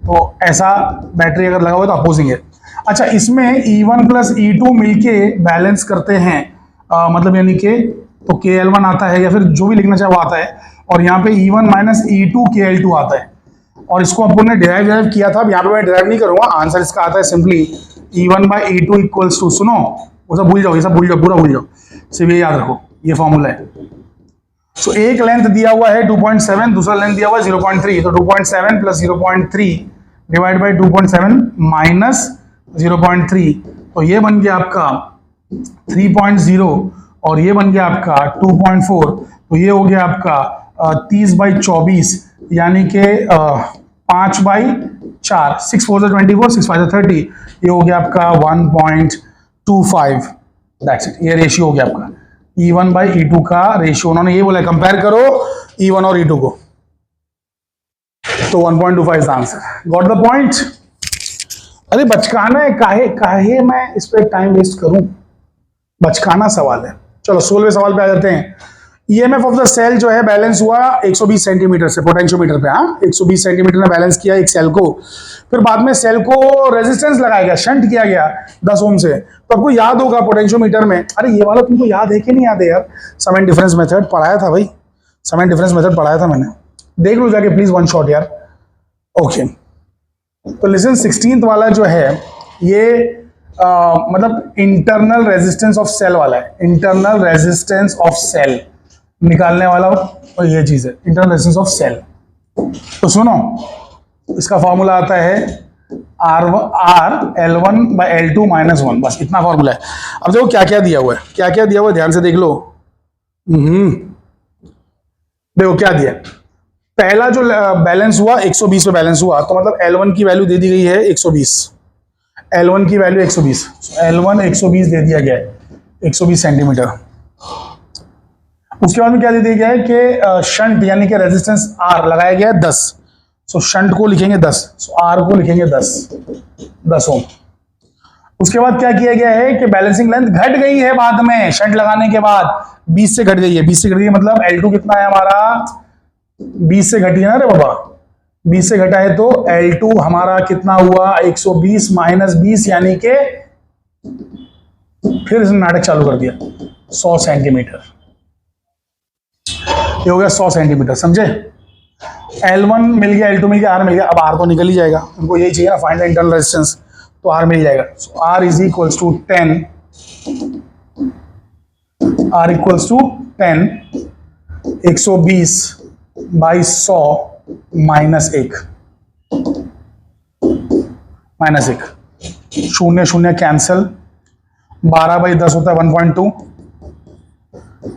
तो ऐसा बैटरी अगर लगा हुआ तो अपोजिंग है। अच्छा, इसमें E1 प्लस E2 मिलके बैलेंस करते हैं, मतलब यानी कि तो KL1 आता है या फिर जो भी लिखना चाहे वो आता है, और यहाँ पे E1 माइनस E2 KL2 आता है। और इसको अपन ने डिराइव किया था, यहाँ पे मैं डिराइव नहीं करूंगा, आंसर इसका आता है simply E1 by E2 equals to, सुनो वो सब भूल जाओ, ये सब भूल जाओ, पूरा भूल जाओ, सिर्फ ये याद रखो, ये फॉर्मूला है। सो एक लेंथ दिया हुआ है 2.7, दूसरा लेंथ दिया हुआ है 0.3, तो 2.7 प्लस 0.3 डिवाइड बाई 2.7 माइनस 0.3, तो ये बन गया आपका 3.0 और ये बन गया आपका 2.4, तो ये हो गया आपका 30/24, यानी कि 5/4, 6 4 24, 6 5 30, ये हो गया आपका 1.25। दैट्स इट, ये रेशियो हो गया आपका E1 बाई E2 का रेशियो। उन्होंने ये बोला कंपेयर करो E1 और E2 को, तो 1.25 is answer. Got the point? अरे बचकाना है, काहे मैं इस पे टाइम वेस्ट करूं, बचकाना सवाल है। चलो 16वें सवाल पे आ जाते हैं। EMF ऑफ द सेल जो है बैलेंस हुआ 120 सेंटीमीटर से पोटेंशियोमीटर पे। हाँ, 120 सेंटीमीटर ने बैलेंस किया एक सेल को, फिर बाद में सेल को रेजिस्टेंस लगाया गया, शंट किया गया 10 ओम से। तो आपको याद होगा पोटेंशियोमीटर में, अरे ये वाला तुमको याद है कि नहीं याद है यार? सम एंड डिफरेंस मेथड पढ़ाया था भाई, सम एंड डिफरेंस मेथड पढ़ाया था मैंने, देख लो जाके प्लीज, वन शॉट यार। ओके, तो लिसन 16th वाला जो है ये मतलब इंटरनल रेजिस्टेंस ऑफ सेल वाला है। इंटरनल रेजिस्टेंस ऑफ सेल निकालने वाला और ये चीज है इंटरनल रेजिस्टेंस ऑफ सेल। तो सुनो, इसका फॉर्मूला आता है R L1 by L2 minus 1, बस इतना फॉर्मूला है। अब देखो क्या क्या दिया हुआ है, क्या क्या दिया हुआ है, ध्यान से देख लो। देखो क्या दिया, पहला जो बैलेंस हुआ 120 पे बैलेंस हुआ, तो मतलब L1 की वैल्यू दे दी गई है 120, L1 की वैल्यू 120, L1 120 दे दिया गया है, 120 सेंटीमीटर। उसके बाद में क्या दे दिया गया है कि शंट यानी कि रेजिस्टेंस R लगाया गया है 10, सो शंट को लिखेंगे 10, सो R को लिखेंगे 10 ओम। उसके बाद क्या किया गया है कि बैलेंसिंग लेंथ घट गई है बाद में, शंट लगाने के बाद 20 से घट गई है, 20 से घट गई है, मतलब L2 कितना है हमारा 20 से घटी है ना रे बाबा, 20 से घटा है तो L2 हमारा कितना हुआ 120 माइनस 20, यानी कि फिर इसने नाटक चालू कर दिया 100 सेंटीमीटर। ये हो गया 100 सेंटीमीटर, समझे। L1 मिल गया, L2 मिल गया, R मिल गया। अब R तो निकल ही जाएगा, उनको यही चाहिए ना, फाइंड द इंटरनल रेजिस्टेंस, तो R मिल जाएगा। So R is equals to 10, R equals to 10, 120 by 100 minus 1, शून्य शून्य कैंसल, 12/10 होता है 1.2,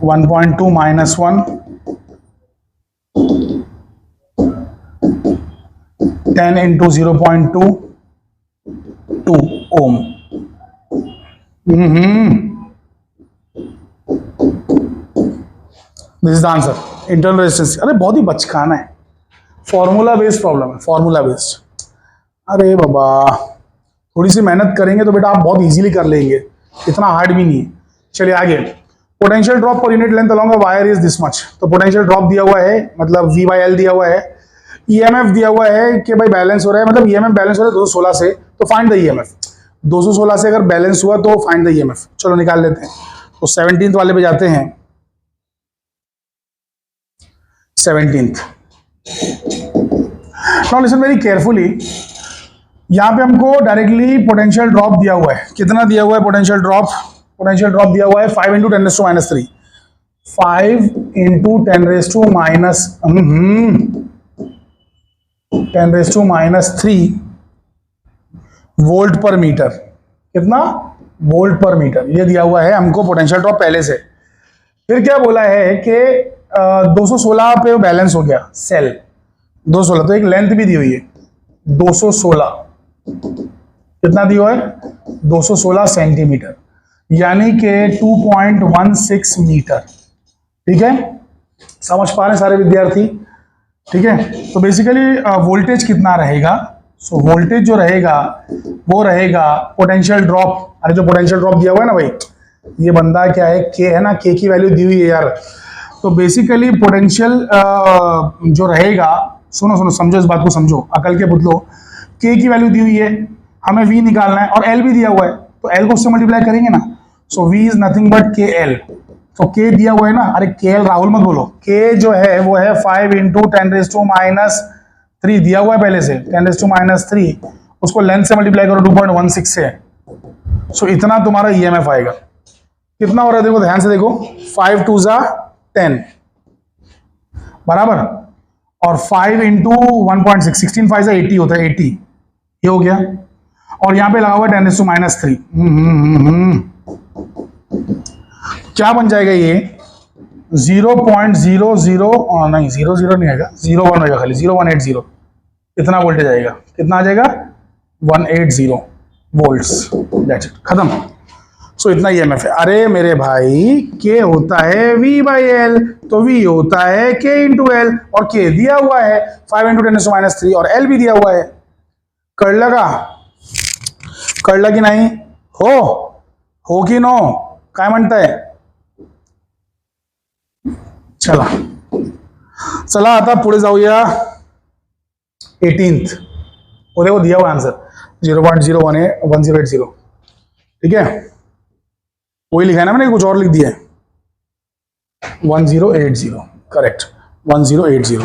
1.2 minus 1, 10 into 0.2, 2 ohm. This is the answer, internal resistance. अरे बहुत ही बचकाना है, फॉर्मूला बेस्ड प्रॉब्लम है, फॉर्मूला बेस्ड। अरे बाबा थोड़ी सी मेहनत करेंगे तो बेटा आप बहुत इजीली कर लेंगे, इतना हार्ड भी नहीं है। चलिए आगे, potential drop per unit length along a wire is this much. तो पोटेंशियल ड्रॉप दिया हुआ है, मतलब V/L दिया हुआ है, EMF दिया हुआ है कि भाई बैलेंस हो रहा है, मतलब EMF बैलेंस हो रहा है 216 से, तो फाइंड द EMF। 216 से अगर बैलेंस हुआ तो फाइंड द ईएमएफ। चलो निकाल लेते हैं। तो 17th वाले पे जाते हैं। 17th, now listen very carefully. यहां पे हमको डायरेक्टली पोटेंशियल ड्रॉप दिया हुआ है। कितना दिया हुआ है पोटेंशियल ड्रॉप? पोटेंशियल ड्रॉप दिया हुआ है 5 × 10⁻³ 5 × 10⁻³ वोल्ट पर मीटर। कितना? वोल्ट पर मीटर। ये दिया हुआ है हमको पोटेंशियल ड्रॉप पहले से। फिर क्या बोला है कि 216 पे बैलेंस हो गया सेल 216, तो एक लेंथ भी दी हुई है 216। कितना दिया हुआ है? 216 सेंटीमीटर, यानी कि 2.16 मीटर। ठीक है, समझ पा रहे हैं सारे विद्यार्थी? ठीक है, तो बेसिकली वोल्टेज कितना रहेगा? सो वोल्टेज जो रहेगा वो रहेगा पोटेंशियल ड्रॉप। अरे जो पोटेंशियल ड्रॉप दिया हुआ है ना भाई, ये बंदा क्या है, के है ना, के की वैल्यू दी हुई है यार। तो बेसिकली पोटेंशियल जो रहेगा, सुनो समझो इस बात को, समझो अकल के पुतलो। के की वैल्यू दी हुई है, हमें वी निकालना है और एल भी दिया हुआ है, तो एल को उससे मल्टीप्लाई करेंगे ना। So V is nothing but K L. तो के दिया हुआ है ना, अरे के एल राहुल मत बोलो, के जो है वो है 5 × 10⁻³ दिया हुआ है पहले से 10⁻³। उसको लेंथ से मल्टीप्लाई करो 2.16 से। सो इतना तुम्हारा ईएमएफ आएगा। कितना हो रहा है देखो, ध्यान से देखो, 5 × 2 = 10 बराबर, और 5 × 1.6 16 5 = 80 होता है, 80 ये हो गया। और यहां पे लगा हुआ है 10⁻³ क्या बन जाएगा ये? 0.00 नहीं 00 नहीं आएगा, 01 होगा खाली, 0180 इतना वोल्टेज आएगा। कितना आ जाएगा? 180 वोल्ट्स। दैट्स इट, खत्म। सो इतना ईएमएफ है। अरे मेरे भाई, के होता है V/L, तो V होता है K × L, और K दिया हुआ है 5 × 10⁻³ और L भी दिया हुआ है। कर लगा कि नहीं? हो कि नो? काय म्हणताय? चला आता पुढे जाऊया 18th। वो दिया हुआ आंसर 0.011080। ठीक है, वही लिखा है ना मैंने, कुछ और लिख दिया है 1080। करेक्ट, 1080।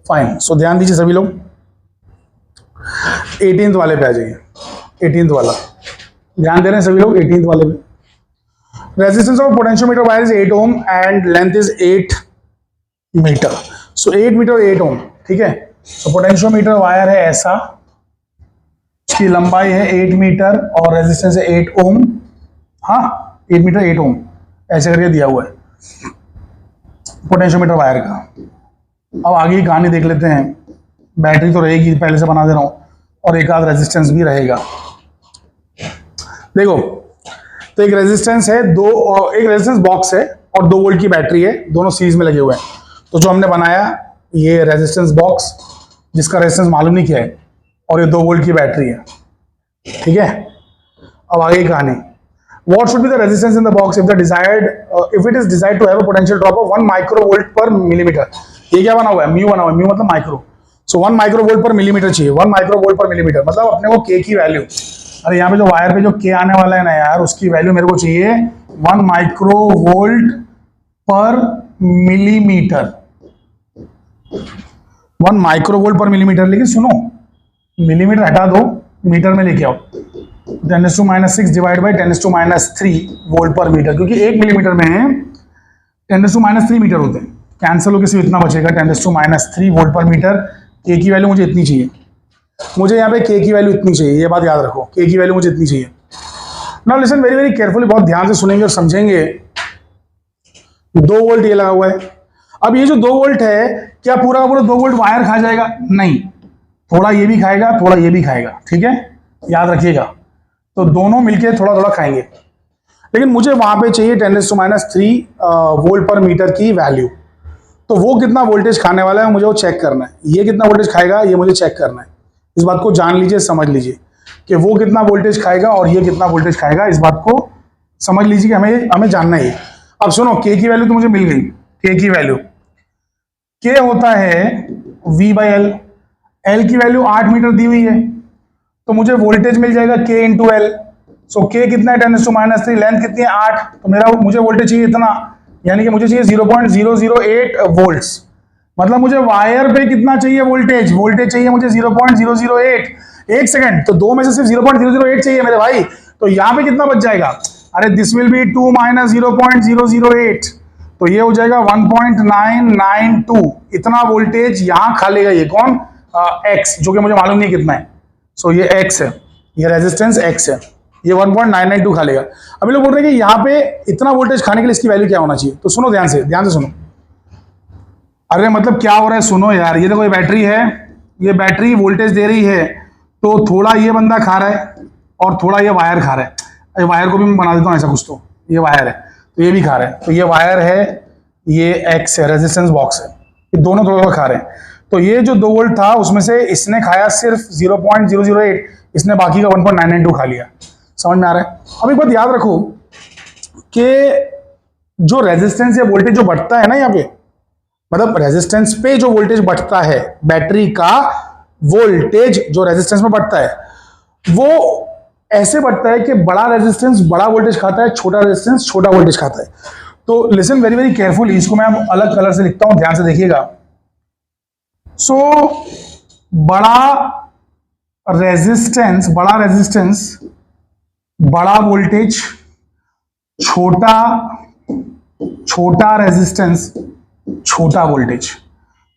फाइन। सो ध्यान दीजिए सभी लोग, 18th वाले पे आ जाइए। 18th वाला ध्यान दे रहे हैं सभी लोग? 18th वाले पे resistance of potentiometer wire is 8 ohm and length is 8 metre. So 8 metre 8 ohm. ठीक है, तो पोटेंशियोमीटर वायर है ऐसा, इसकी लंबाई है 8 मीटर और रेजिस्टेंस है 8 ओम। हाँ, 8 मीटर 8 ओम ऐसे करके दिया हुआ है पोटेंशियोमीटर वायर का। अब आगे की कहानी देख लेते हैं। बैटरी तो रहेगी, पहले से बना दे रहा हूं, और एक आध रेजिस्टेंस भी रहेगा। देखो, तो एक रेजिस्टेंस है, एक रेजिस्टेंस बॉक्स है और 2 वोल्ट की बैटरी है, दोनों सीरीज में लगे हुए हैं। तो जो हमने बनाया ये रेजिस्टेंस बॉक्स, जिसका रेजिस्टेंस मालूम नहीं किया है, और ये 2 वोल्ट की बैटरी है। ठीक है, अब आगे की कहानी। What should be the resistance in the box if it is desired to have a potential drop of 1 microvolt per millimeter? ये क्या बना हुआ है? म्यू बना हुआ है, म्यू मतलब माइक्रो। सो 1 माइक्रोवोल्ट पर मिलीमीटर चाहिए। 1 माइक्रोवोल्ट पर मिलीमीटर मतलब अपने को के की वैल्यू, अरे यहाँ पे जो वायर पे जो के आने वाला है ना यार, उसकी वैल्यू मेरे को चाहिए 1 माइक्रोवोल्ट पर मिलीमीटर। 1 माइक्रोवोल्ट पर मिलीमीटर। लेकिन सुनो, मिलीमीटर हटा दो, मीटर में लेके आओ। 10⁻⁶ डिवाइड बाई 10⁻³ वोल्ट पर मीटर, क्योंकि 1 मिलीमीटर में 10⁻³ मीटर होते हैं। कैंसिल होकर सिर्फ इतना बचेगा, 10⁻³ वोल्ट पर मीटर। के की वैल्यू मुझे इतनी चाहिए, मुझे यहाँ पे के की वैल्यू इतनी चाहिए, ये बात याद रखो, के की वैल्यू मुझे इतनी चाहिए। Now listen very very carefully, बहुत ध्यान से सुनेंगे और समझेंगे। 2 वोल्ट ये लगा हुआ है। अब ये जो 2 वोल्ट है, क्या पूरा का पूरा 2 वोल्ट वायर खा जाएगा? नहीं, थोड़ा ये भी खाएगा, थोड़ा ये भी खाएगा। ठीक है, याद रखिएगा। तो दोनों मिलके थोड़ा थोड़ा खाएंगे। लेकिन मुझे वहां पे चाहिए 10⁻³ वोल्ट पर मीटर की वैल्यू। तो वो कितना वोल्टेज खाने वाला है मुझे वो चेक करना है। ये कितना वोल्टेज खाएगा ये मुझे चेक करना है। इस बात को जान लीजिए, समझ लीजिए कि वो कितना वोल्टेज खाएगा और ये कितना वोल्टेज खाएगा। इस बात को समझ लीजिए कि हमें जानना है। अब सुनो, के की वैल्यू तो मुझे मिल गई। के की वैल्यू, के होता है V/L, एल की वैल्यू 8 मीटर दी हुई है, तो मुझे वोल्टेज मिल जाएगा K इंटू एल। सो K कितना है 10⁻�3, लेंथ कितनी है 8, तो मुझे वोल्टेज चाहिए इतना, यानी कि मुझे चाहिए 0.008 वोल्ट्स। मतलब मुझे वायर पे कितना चाहिए वोल्टेज चाहिए मुझे 0.008। एक सेकंड, तो दो में से सिर्फ 0.008 चाहिए मेरे भाई, तो यहाँ पे कितना बच जाएगा? अरे दिस विल बी 2 माइनस 0.008, तो ये हो जाएगा 1.992। इतना वोल्टेज यहाँ खा लेगा ये कौन? एक्स, जो कि मुझे मालूम नहीं कितना है। सो ये एक्स है, ये रेजिस्टेंस एक्स है, ये 1.992 खा लेगा। अभी लोग बोल रहे हैं कि यहाँ पे इतना वोल्टेज खाने के लिए इसकी वैल्यू क्या होना चाहिए, तो सुनो ध्यान से सुनो। अरे मतलब क्या हो रहा है, सुनो यार, ये देखो ये बैटरी है, ये बैटरी वोल्टेज दे रही है, तो थोड़ा ये बंदा खा रहा है और थोड़ा ये वायर खा रहा है। ये वायर को भी मैं बना देता हूँ ऐसा कुछ, तो ये वायर है तो ये भी खा रहा है, तो ये वायर है, ये एक्स है, रेजिस्टेंस बॉक्स है, ये दोनों थोड़ा थोड़ा खा रहे हैं। तो ये जो 2 वोल्ट था उसमें से इसने खाया सिर्फ 0.008, इसने बाकी का 1.992 खा लिया। समझ में आ रहा है? अब एक बात याद रखो कि जो रेजिस्टेंस या वोल्टेज जो बढ़ता है ना यहाँ पे, मतलब रेजिस्टेंस पे जो वोल्टेज बढ़ता है, बैटरी का वोल्टेज जो रेजिस्टेंस में बढ़ता है, वो ऐसे बढ़ता है कि बड़ा रेजिस्टेंस बड़ा वोल्टेज खाता है, छोटा रेजिस्टेंस छोटा वोल्टेज खाता है। तो लिसन वेरी वेरी केयरफुली, इसको मैं अलग कलर से लिखता हूं, ध्यान से देखिएगा। सो बड़ा रेजिस्टेंस बड़ा वोल्टेज, छोटा रेजिस्टेंस छोटा वोल्टेज।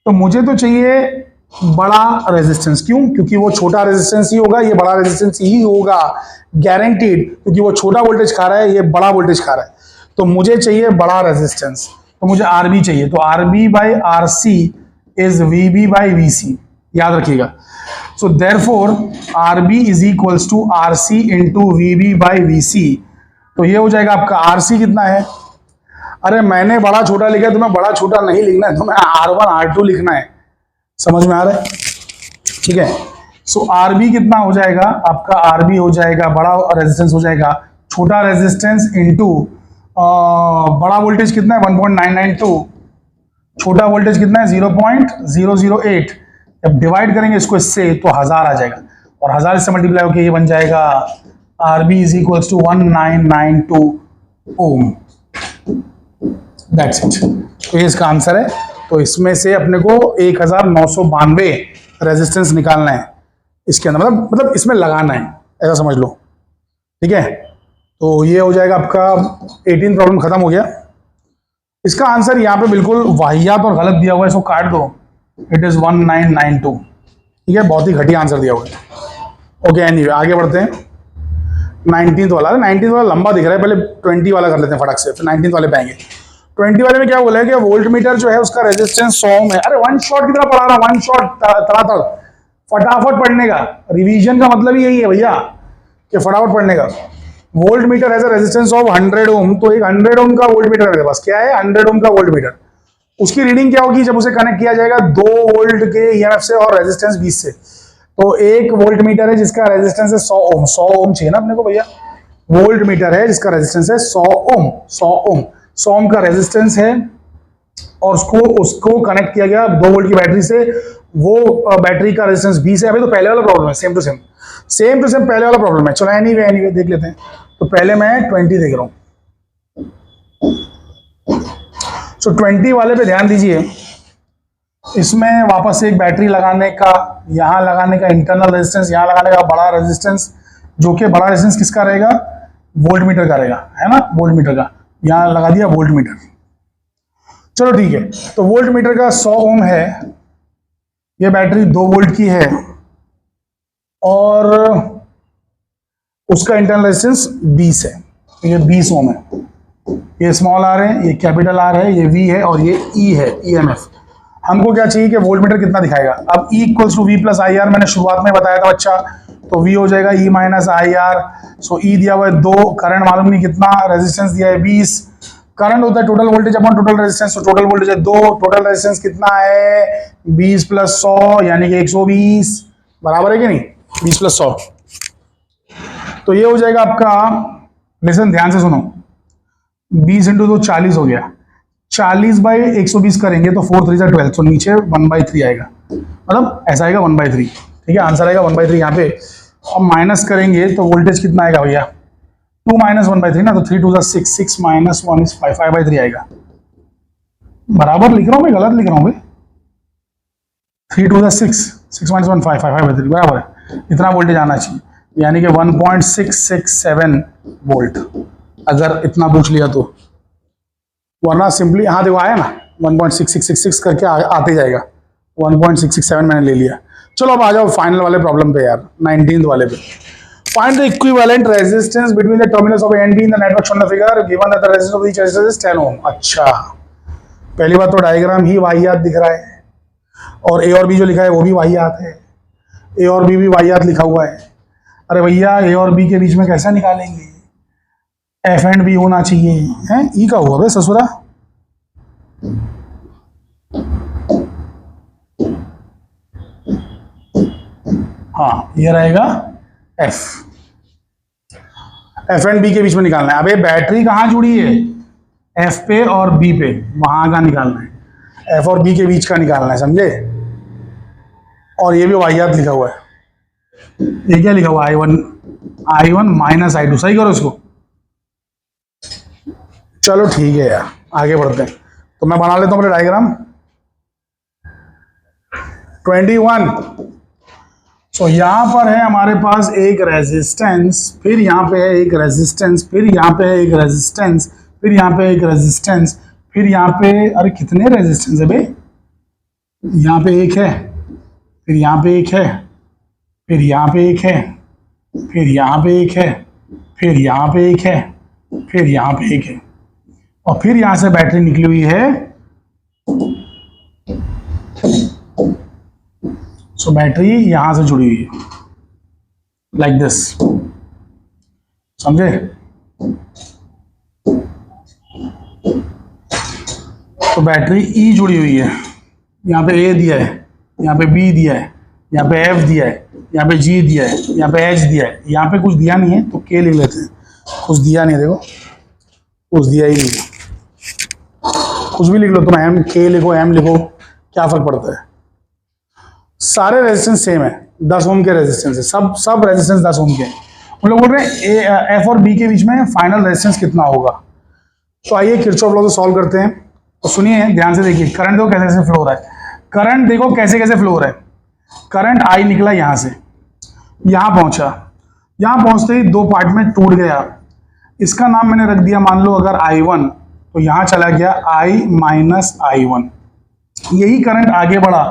तो मुझे तो चाहिए बड़ा रेजिस्टेंस, क्यों? क्योंकि वो छोटा रेजिस्टेंस ही होगा, ये बड़ा रेजिस्टेंस ही होगा, गारंटीड, क्योंकि वो छोटा वोल्टेज खा रहा है, ये बड़ा वोल्टेज खा रहा है। तो मुझे चाहिए बड़ा रेजिस्टेंस, तो मुझे आरबी चाहिए, तो RB by RC is VB by VC, याद रखिएगा। So therefore RB is equals to RC into VB by VC. तो ये हो जाएगा आपका आरसी कितना है, अरे मैंने बड़ा छोटा लिखा है, तुम्हें बड़ा छोटा नहीं लिखना है, तुम्हें R1 R2 लिखना है। समझ में आ रहा है? ठीक है। सो आरबी कितना हो जाएगा आपका? आरबी हो जाएगा बड़ा रेजिस्टेंस हो जाएगा छोटा रेजिस्टेंस इंटू बड़ा वोल्टेज कितना है 1.992, छोटा वोल्टेज कितना है 0.008। जब डिवाइड करेंगे इसको इससे तो 1000 आ जाएगा, और 1000 से मल्टीप्लाई होकर ये बन जाएगा RB is equals to 1992 ohm. That's it. तो ये इसका आंसर है। तो इसमें से अपने को 1992 रेजिस्टेंस निकालना है इसके अंदर, मतलब इसमें लगाना है, ऐसा समझ लो। ठीक है, तो ये हो जाएगा आपका 18 प्रॉब्लम खत्म हो गया। इसका आंसर यहाँ पे बिल्कुल वाहियात और गलत दिया हुआ है, इसको काट दो, इट इज 1992। ठीक है, बहुत ही घटिया आंसर दिया हुआ है। ओके एनीवे आगे बढ़ते हैं। 19th वाला, 19th वाला लंबा दिख रहा है, पहले 20 वाला कर लेते हैं फटक से, फिर 19th वाले पे आएंगे। 20 वाले में क्या बोला है कि वोल्ट मीटर जो है उसका रेजिस्टेंस 100 ओम है। अरे वन शॉट की तरह पढ़ा रहा, वन शॉट तड़ातड़, फटाफट पढ़ने का। रिवीजन का मतलब ही यही है भैया कि फटाफट पढ़ने का। Volt meter has a resistance of 100 ओम, तो एक 100 ओम का वोल्ट मीटर मेरे पास क्या है, 100 ओम का वोल्ट मीटर। उसकी रीडिंग क्या होगी जब उसे कनेक्ट किया जाएगा 2 वोल्ट के ईएमएफ से और रेजिस्टेंस 20 से। तो एक वोल्ट मीटर है जिसका रेजिस्टेंस है 100 ओम, 100 ओम चाहिए ना अपने को भैया। वोल्ट मीटर है जिसका रेजिस्टेंस है 100 ओम, 100 ओम, 100 ओम का रेजिस्टेंस है, और उसको कनेक्ट किया गया 2 वोल्ट की बैटरी से। वो बैटरी का रेजिस्टेंस 20 है। अभी तो पहले वाला प्रॉब्लम है, सेम टू सेम पहले वाला प्रॉब्लम है। चलो एनीवे देख लेते हैं। तो पहले मैं 20 देख रहा हूं। सो 20 वाले पे ध्यान दीजिए। इसमें वापस से एक बैटरी लगाने का, यहां लगाने का इंटरनल रेजिस्टेंस, यहां लगाने का बड़ा रेजिस्टेंस, जो कि बड़ा रेजिस्टेंस किसका रहेगा, वोल्ट मीटर का रहेगा, है ना, वोल्ट मीटर का। यहां लगा दिया वोल्ट मीटर। चलो ठीक है, तो वोल्ट मीटर का 100 ओम है, ये बैटरी 2 वोल्ट की है, और उसका इंटरनल रेजिस्टेंस 20 है, तो ये 20 ओम है। ये स्मॉल आर है, ये कैपिटल आर है, ये वी है, और ये ई है, ईएमएफ। हमको क्या चाहिए कि वोल्ट मीटर कितना दिखाएगा। अब E equals to V plus I R, मैंने शुरुआत में बताया था बच्चा, तो वी हो जाएगा ई माइनस आई आर। सो ई दिया हुआ है 2, करंट मालूम नहीं कितना, रेजिस्टेंस दिया है 20, करंट होता है total voltage upon total resistance, तो टोटल वोल्टेज है 2, टोटल रेजिस्टेंस कितना है 20 प्लस 100 यानी कि 120, बराबर है कि नहीं, 20 प्लस 100। तो ये हो जाएगा आपका, लिसन ध्यान से सुनो, 20 इंटू 2 40 हो गया, 40 बाई 120 करेंगे तो 4 3 12, तो नीचे 1/3 आएगा। मतलब ऐसा आएगा 1/3। ठीक है, आंसर आएगा 1/3 यहाँ पे। अब माइनस करेंगे तो वोल्टेज कितना आएगा भैया, 2 - 1/3 ना, तो 3 2 6, 6 - 1 is 5, 5/3 आएगा। बराबर लिख रहा हूँ मैं, गलत लिख रहा हूँ भाई? 3 2 6, 6 - 1 5, 5/3 बराबर है। इतना वोल्टेज आना चाहिए, यानी कि 1.667 वोल्ट, अगर इतना पूछ लिया तो। वरना सिंपली, हाँ देखो आया ना, 1.6666 करके आते जाएगा। 1.667 मैंने ले लिया। चलो अब आ जाओ फाइनल वाले प्रॉब्लम पे यार, 19th वाले पे। Find the equivalent resistance between the terminals of A and B in the network shown in the figure, given that the resistance of each resistor is 10 ohm। अच्छा, पहली बात तो डायग्राम ही वाहियात दिख रहा है, और ए और बी जो लिखा है वो भी वाहियात है, ए और बी भी वाहियात लिखा हुआ है। अरे भैया ए और बी के बीच में कैसे निकालेंगे, एफ एंड बी होना चाहिए, है ई का हुआ भाई ससुरा। हाँ ये रहेगा एफ, एफ एंड बी के बीच में निकालना है। अब ये बैटरी कहाँ जुड़ी है, एफ पे और बी पे, वहां का निकालना है, एफ और बी के बीच का निकालना है, समझे। और ये भी वाहियात लिखा हुआ है, ये क्या लिखा हुआ है, I1 माइनस I2, सही करो इसको। चलो ठीक है यार, आगे बढ़ते हैं। तो मैं बना लेता हूँ अपने डायग्राम। 21। सो यहां पर है हमारे पास एक रेजिस्टेंस, फिर यहाँ पे है एक रेजिस्टेंस, फिर यहाँ पे है एक रेजिस्टेंस, फिर यहाँ पे एक रेजिस्टेंस, फिर यहाँ पे, अरे कितने रेजिस्टेंस है भाई, यहाँ पे एक है, फिर यहाँ पे एक है, फिर यहाँ पे एक है, फिर यहाँ पे एक है, फिर यहाँ पे एक है, फिर यहाँ पे एक है, और फिर यहाँ से बैटरी निकली हुई है। सो बैटरी यहां से जुड़ी हुई है, लाइक दिस, समझे। तो बैटरी ई जुड़ी हुई है, यहाँ पे ए दिया है, यहाँ पे बी दिया है, यहाँ पे एफ दिया है, यहाँ पे जी दिया है, यहाँ पे एच दिया है, यहाँ पे कुछ दिया नहीं है तो के लिख लेते हैं। कुछ दिया नहीं है, देखो कुछ दिया ही नहीं है, कुछ भी लिख लो तुम, एम के लिखो, एम लिखो, क्या फर्क पड़ता है। सारे रेजिस्टेंस सेम है, 10 ओम के रेजिस्टेंस है, सब रेजिस्टेंस 10 ओम के हैं। उन लोग बोल रहे हैं एफ और बी के बीच में फाइनल रेजिस्टेंस कितना होगा। तो आइए किरचॉफ लॉ से सॉल्व करते हैं। तो सुनिए ध्यान से, देखिए करंट देखो कैसे कैसे फ्लो हो रहा है, करंट देखो कैसे कैसे फ्लो हो रहा है। करंट आई निकला यहां से, यहां पहुंचा, यहां पहुंचते ही दो पार्ट में टूट गया। इसका नाम मैंने रख दिया, मान लो अगर I1, तो यहां चला गया I माइनस I1। यही करंट आगे बढ़ा,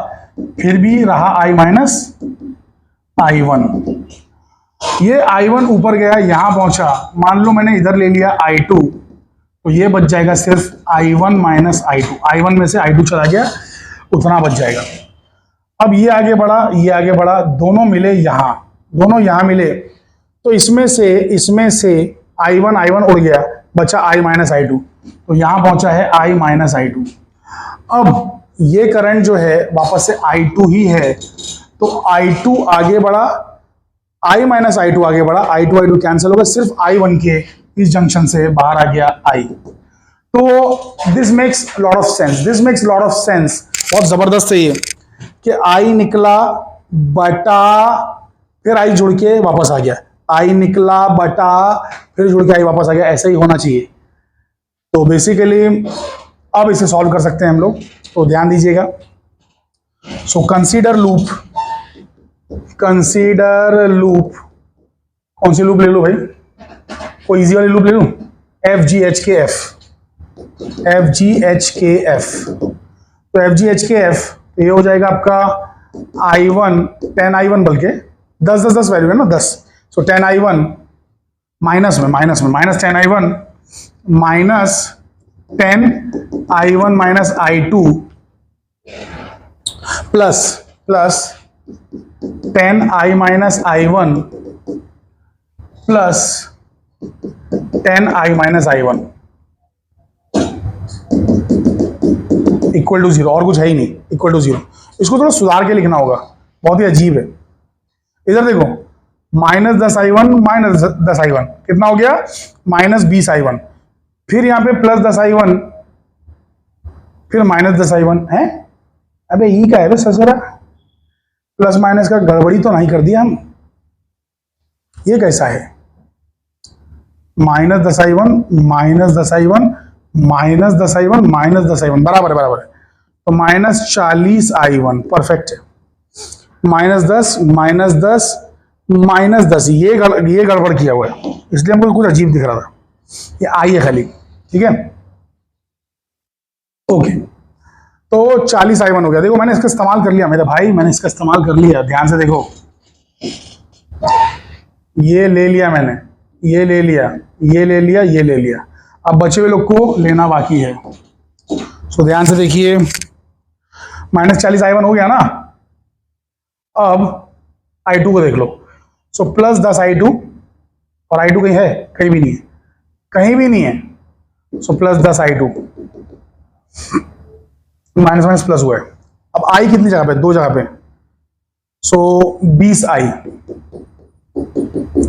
फिर भी रहा I माइनस I1। ये I1 ऊपर गया, यहां पहुंचा, मान लो मैंने इधर ले लिया I2, तो ये बच जाएगा सिर्फ I1 माइनस I2। I1 में से I2 चला गया, उतना बच जाएगा। अब ये आगे बढ़ा, ये आगे बढ़ा, दोनों मिले यहां, दोनों यहां मिले, तो इसमें से I1 उड़ गया, बचा I माइनस I2, तो यहां पहुंचा है I माइनस I2। अब ये करंट जो है वापस से I2 ही है, तो I2 आगे बढ़ा, I माइनस I2 आगे बढ़ा, I2 कैंसिल हो गया, सिर्फ I1 के इस जंक्शन से बाहर आ गया I। तो this makes lot of sense, this makes lot of sense, बहुत जबरदस्त है ये कि I निकला बटा फिर I जुड़ के वापस आ गया, I निकला बटा फिर जुड़ के I वापस आ गया, ऐसा ही होना चाहिए। तो बेसिकली अब इसे सॉल्व कर सकते हैं हम लोग, तो ध्यान दीजिएगा। So consider loop, consider loop, कौन सी लूप ले लो भाई, कोई इजी वाली लूप ले लूं, एफ जी एच के एफ, एफ जी एच के एफ। तो एफ जी एच के एफ ये हो जाएगा आपका I1 10I1, बल्कि 10 वैल्यू है ना, 10। सो 10I1 माइनस में minus 10I1 minus 10I1 minus I2 plus 10I minus I1 plus 10I minus I1 equal to 0, और कुछ है ही नहीं, इक्वल टू 0। इसको थोड़ा सुधार के लिखना होगा, बहुत ही अजीब है। इधर देखो, माइनस 10I1 माइनस 10I1 कितना हो गया, माइनस 20I1, फिर यहां पे प्लस 10I1, फिर माइनस 10I1 है। अबे ई का है ससुरा, प्लस माइनस का गड़बड़ी तो नहीं कर दिया हम? ये कैसा है? -10i1 -10i1 -10i1 -10i1 बराबर है, बराबर है। तो -40i1 परफेक्ट है। -10 -10 -10 ये गड़बड़ किया हुआ है, इसलिए हमको कुछ अजीब दिख रहा था। ये आई है खाली, ठीक है, ओके। तो 40i1 हो गया। देखो मैंने इसका इस्तेमाल कर लिया मेरे भाई, मैंने इसका इस्तेमाल कर लिया। ध्यान से देखो, ये ले लिया मैंने, ये ले लिया, ये ले लिया, ये ले लिया। अब बचे हुए लोग को लेना बाकी है। सो ध्यान से देखिए, -40i1 हो गया ना। अब i2 को देख लो। सो +10i2, और i2 कहीं है? कहीं भी नहीं है, कहीं भी नहीं है। सो +10i2, माइनस माइनस प्लस हुआ है। अब i कितनी जगह पे? 2 जगह पे। सो 20i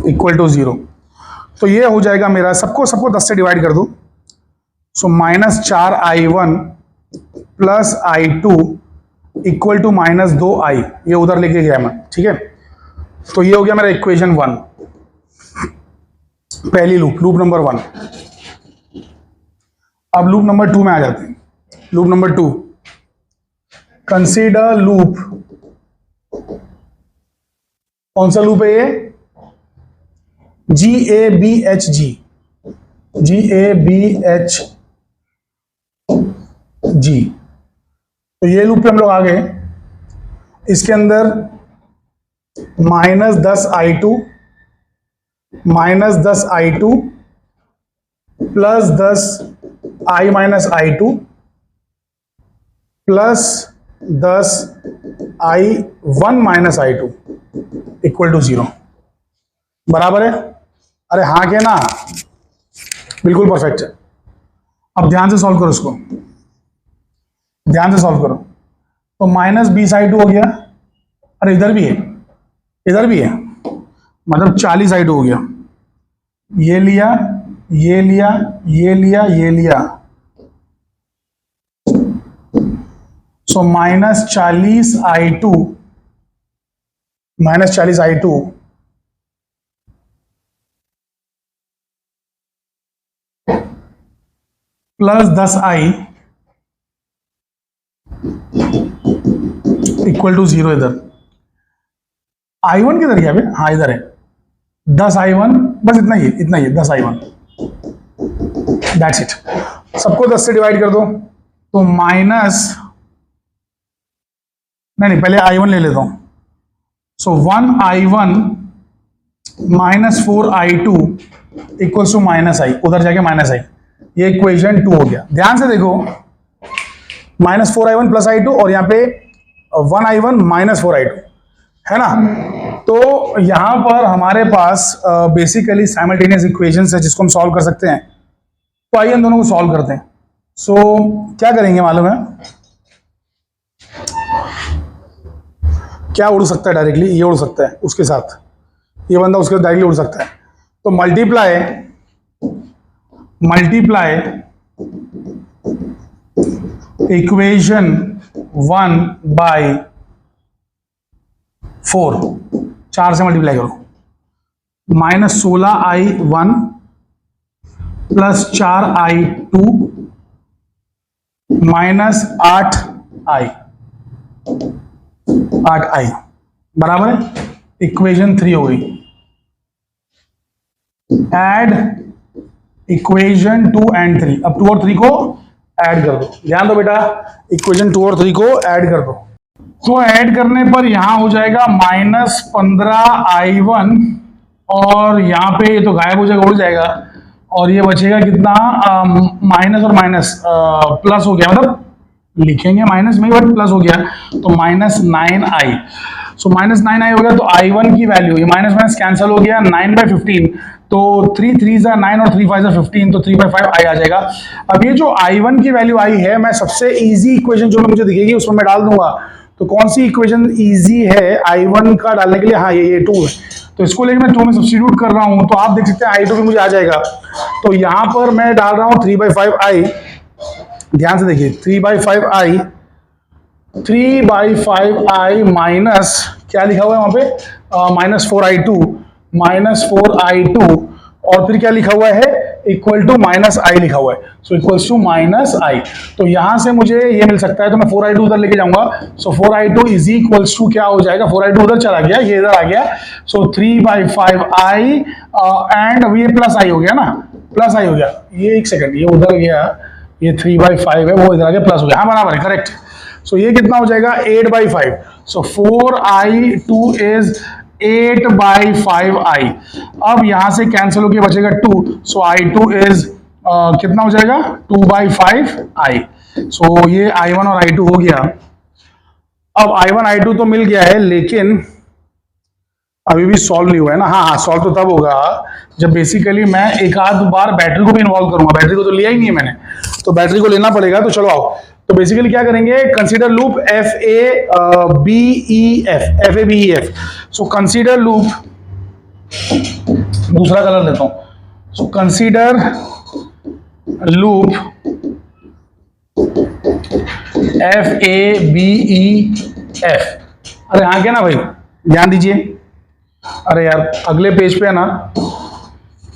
= 0। तो ये हो जाएगा मेरा, सबको 10 से डिवाइड कर दो। सो -4i1 + i2 = -2i। ये उधर लेके गया मैं, ठीक है। तो ये हो गया मेरा इक्वेशन 1, पहली लूप नंबर 1। अब लूप नंबर 2 में आ जाते हैं। Loop number 2, consider loop. कौन सा लूप है ये? GABHG, GABHG। तो ये लूप पे हम लोग आ गए। इसके अंदर -10i2 -10i2 + 10i - i2 + 10i1 - i2 = 0। बराबर है? अरे हाँ के ना, बिल्कुल परफेक्ट है। अब ध्यान से सॉल्व करो इसको, ध्यान से सॉल्व करो। तो -20i2 हो गया। अरे इधर भी है, इधर भी है, मतलब 40i2 हो गया। ये लिया, ये लिया, ये लिया, ये लिया। सो -40i2 + 10i = 0। इधर i1 किधर गया? हाँ इधर है, 10i1, बस इतना ही है 10i1, दैट्स इट। सबको 10 से डिवाइड कर दो। तो नहीं, पहले i1 ले लेता हूं। सो 1i1 - 4i2 = -i, उधर जाके -i। ये इक्वेशन 2 हो गया। ध्यान से देखो, -4i1 + i2, और यहाँ पे 1i1 - 4i2 है ना। तो यहां पर हमारे पास बेसिकली साइमल्टेनियस इक्वेशंस है जिसको हम सॉल्व कर सकते हैं। तो आइए हम दोनों को सॉल्व करते हैं। सो क्या करेंगे मालूम है? क्या उड़ सकता है डायरेक्टली? ये उड़ सकता है उसके साथ, ये बंदा उसके साथ डायरेक्टली उड़ सकता है। तो मल्टीप्लाई इक्वेशन 1 / 4, 4 से मल्टीप्लाई करो। -16i1 + 4i2 -8i बराबर है इक्वेशन 3 हो गई। Add equation 2 and 3। अब 2 और 3 को ऐड कर दो। ध्यान दो बेटा, इक्वेशन 2 और 3 को ऐड कर दो। तो ऐड करने पर यहां हो जाएगा -15i1, और यहां पे ये तो गायब हो जाएगा, उड़ जाएगा, और ये बचेगा कितना? माइनस और माइनस प्लस हो गया, मतलब लिखेंगे माइनस में बट प्लस हो गया, तो -9i। सो -9i हो गया। तो i1 की वैल्यू, ये माइनस माइनस कैंसिल हो गया, 9/15। तो 3 3s are 9 और 3 5s are 15, तो 3/5 i आ जाएगा। अब ये जो i1 की वैल्यू आई है, मैं सबसे इजी इक्वेशन जो मुझे दिखेगी उसमें मैं डाल दूंगा। तो कौन सी इक्वेशन इजी है i1 का डालने के लिए? हाँ ये 2 है। तो इसको लेकर मैं 2 में सब्स्टिट्यूट कर रहा हूं, तो आप देख सकते हैं i2 भी मुझे आ जाएगा। तो यहां पर मैं डाल रहा हूं 3/5i। ध्यान से देखिए, 3/5i माइनस क्या लिखा हुआ है वहां पे, -4i2 और फिर क्या लिखा हुआ है, इक्वल टू -i लिखा हुआ है, सो इक्वल्स टू -i। तो यहां से मुझे ये मिल सकता है, तो मैं 4i2 उधर लेके जाऊंगा, सो 4i2 इज इक्वल्स टू क्या हो जाएगा, 4i2 उधर चला गया, ये इधर आ गया, सो 3/5i एंड ये प्लस आई हो गया ना, प्लस आई हो गया, ये एक सेकंड, ये उधर गया, ये 3/5 है, वो इधर आ गया, प्लस हो गया, हाँ बराबर है, करेक्ट। सो ये कितना हो जाएगा, 8/5, सो 4i2 इज 8/5i। अब यहां से कैंसिल होके बचेगा 2, सो i2 इज कितना हो जाएगा, 2/5i। सो ये i1 और i2 हो गया। अब i1 i2 तो मिल गया है, लेकिन अभी भी सॉल्व नहीं हुआ है ना। हाँ, सॉल्व तो तब होगा जब बेसिकली मैं एक आध बार बैटरी को भी इन्वॉल्व करूंगा। बैटरी को तो लिया ही नहीं है मैंने, तो बैटरी को लेना पड़ेगा। तो चलो आओ, तो बेसिकली क्या करेंगे, consider loop FABEF। So consider loop, दूसरा कलर लेता हूं, सो कंसीडर लूप FABEF। अरे हाँ क्या ना भाई, ध्यान दीजिए। अरे यार अगले पेज पे है ना,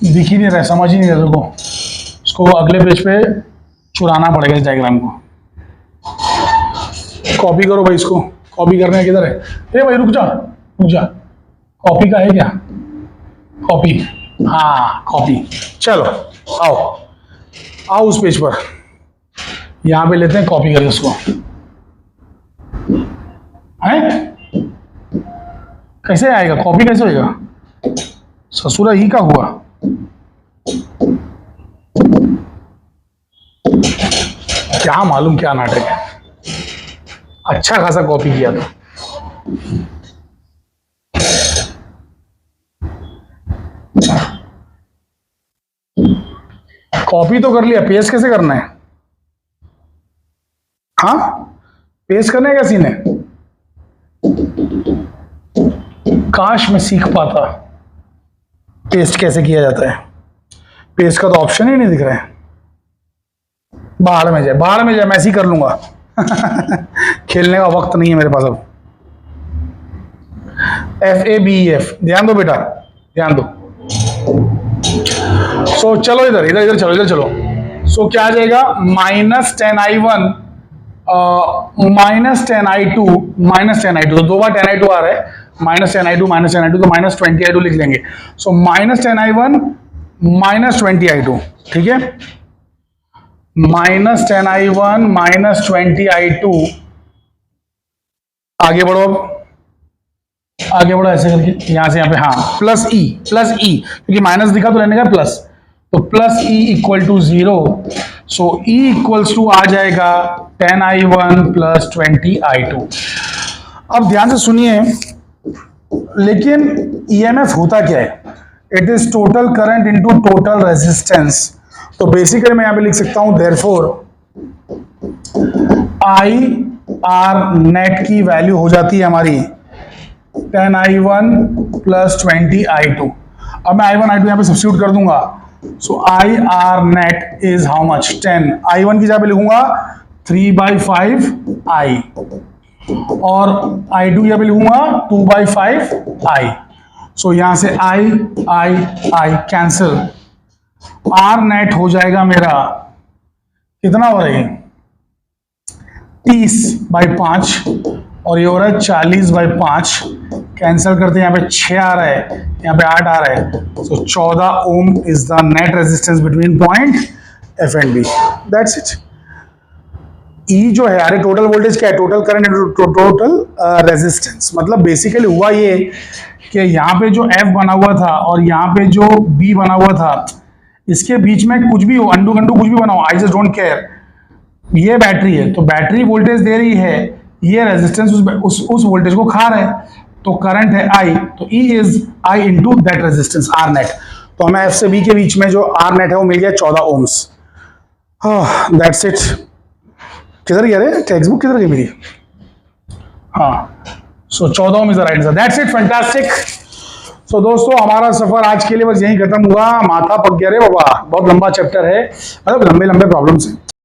दिख ही नहीं रहा, समझ ही नहीं रहा देखो, इसको अगले पेज पे चुराना पड़ेगा इस डायग्राम को। कॉपी करो भाई, इसको कॉपी करने किधर है, ए भाई रुक जा, कॉपी का है क्या, कॉपी, हाँ कॉपी। चलो आओ उस पेज पर, यहां पे लेते हैं कॉपी करके उसको, है कैसे आएगा, कॉपी कैसे होएगा, ससुरा ही का हुआ। क्या मालूम क्या नाटक है, अच्छा खासा कॉपी किया था। कॉपी तो कर लिया, पेस्ट कैसे करना है, हाँ पेस्ट करने का सीन है। काश मैं सीख पाता पेस्ट कैसे किया जाता है, पेस्ट का तो ऑप्शन ही नहीं दिख रहा है। बाहर में जाए, मैं ऐसे ही कर लूंगा खेलने का वक्त नहीं है मेरे पास अब। FABEF, ध्यान दो बेटा, ध्यान दो। सो चलो इधर चलो। सो क्या आ जाएगा, -10i1 -10i2 तो दो बार 10i2 आ रहा है, -10i2 तो -20i2 लिख लेंगे। सो -10i1 -20i2, ठीक है, -10i1 -20i2। आगे बढ़ो ऐसे करके, यहां से यहां पे, हाँ प्लस ई, क्योंकि माइनस दिखा तो रहने का प्लस, तो plus E equal to 0। So E equals to आ जाएगा 10i1 + 20i2। अब ध्यान से सुनिए, लेकिन EMF होता क्या है, it is total current into total resistance. तो बेसिकली मैं यहां पे लिख सकता हूं देयरफॉर IR नेट की वैल्यू हो जाती है हमारी 10i1 + 20i2। अब मैं i1 i2 यहां पे सब्स्टिट्यूट कर दूंगा, सो IR net is how much, 10। i1 की जगह पे लिखूंगा 3/5i और i2 की जगह पे लिखूंगा 2/5i। सो यहां से I कैंसिल, R नेट हो जाएगा मेरा कितना हो रहा है, 30/5 और ये हो रहा है 40/5। कैंसिल करते हैं, यहाँ पे 6 आ रहा है, यहाँ पे 8 आ रहा है। So 14 ohm is the net resistance between point F and B। That's it. E जो है, अरे टोटल वोल्टेज क्या है, टोटल करंट टोटल रेजिस्टेंस। मतलब बेसिकली हुआ ये कि यहाँ पे जो F बना हुआ था और यहाँ पे जो B बना हुआ था, इसके बीच में कुछ भी हो, अंडू कुछ भी बना हो, आई जस्ट डोंट केयर। ये बैटरी है, तो बैटरी वोल्टेज दे रही है, ये रेजिस्टेंस उस वोल्टेज को खा रहा है, तो करंट है I, तो E is I into that resistance R net. तो हमें F से B के बीच में जो R नेट है वो मिल गया 14 ओम्स। That's it. किधर गया रे टेक्स्ट बुक, किधर गई मेरी, हाँ so 14 ohm is the right answer. That's it, fantastic. So दोस्तों हमारा सफर आज के लिए बस यहीं खत्म हुआ। माथा पक गया रे बाबा, बहुत लंबा चैप्टर है, मतलब लंबे प्रॉब्लम्स हैं।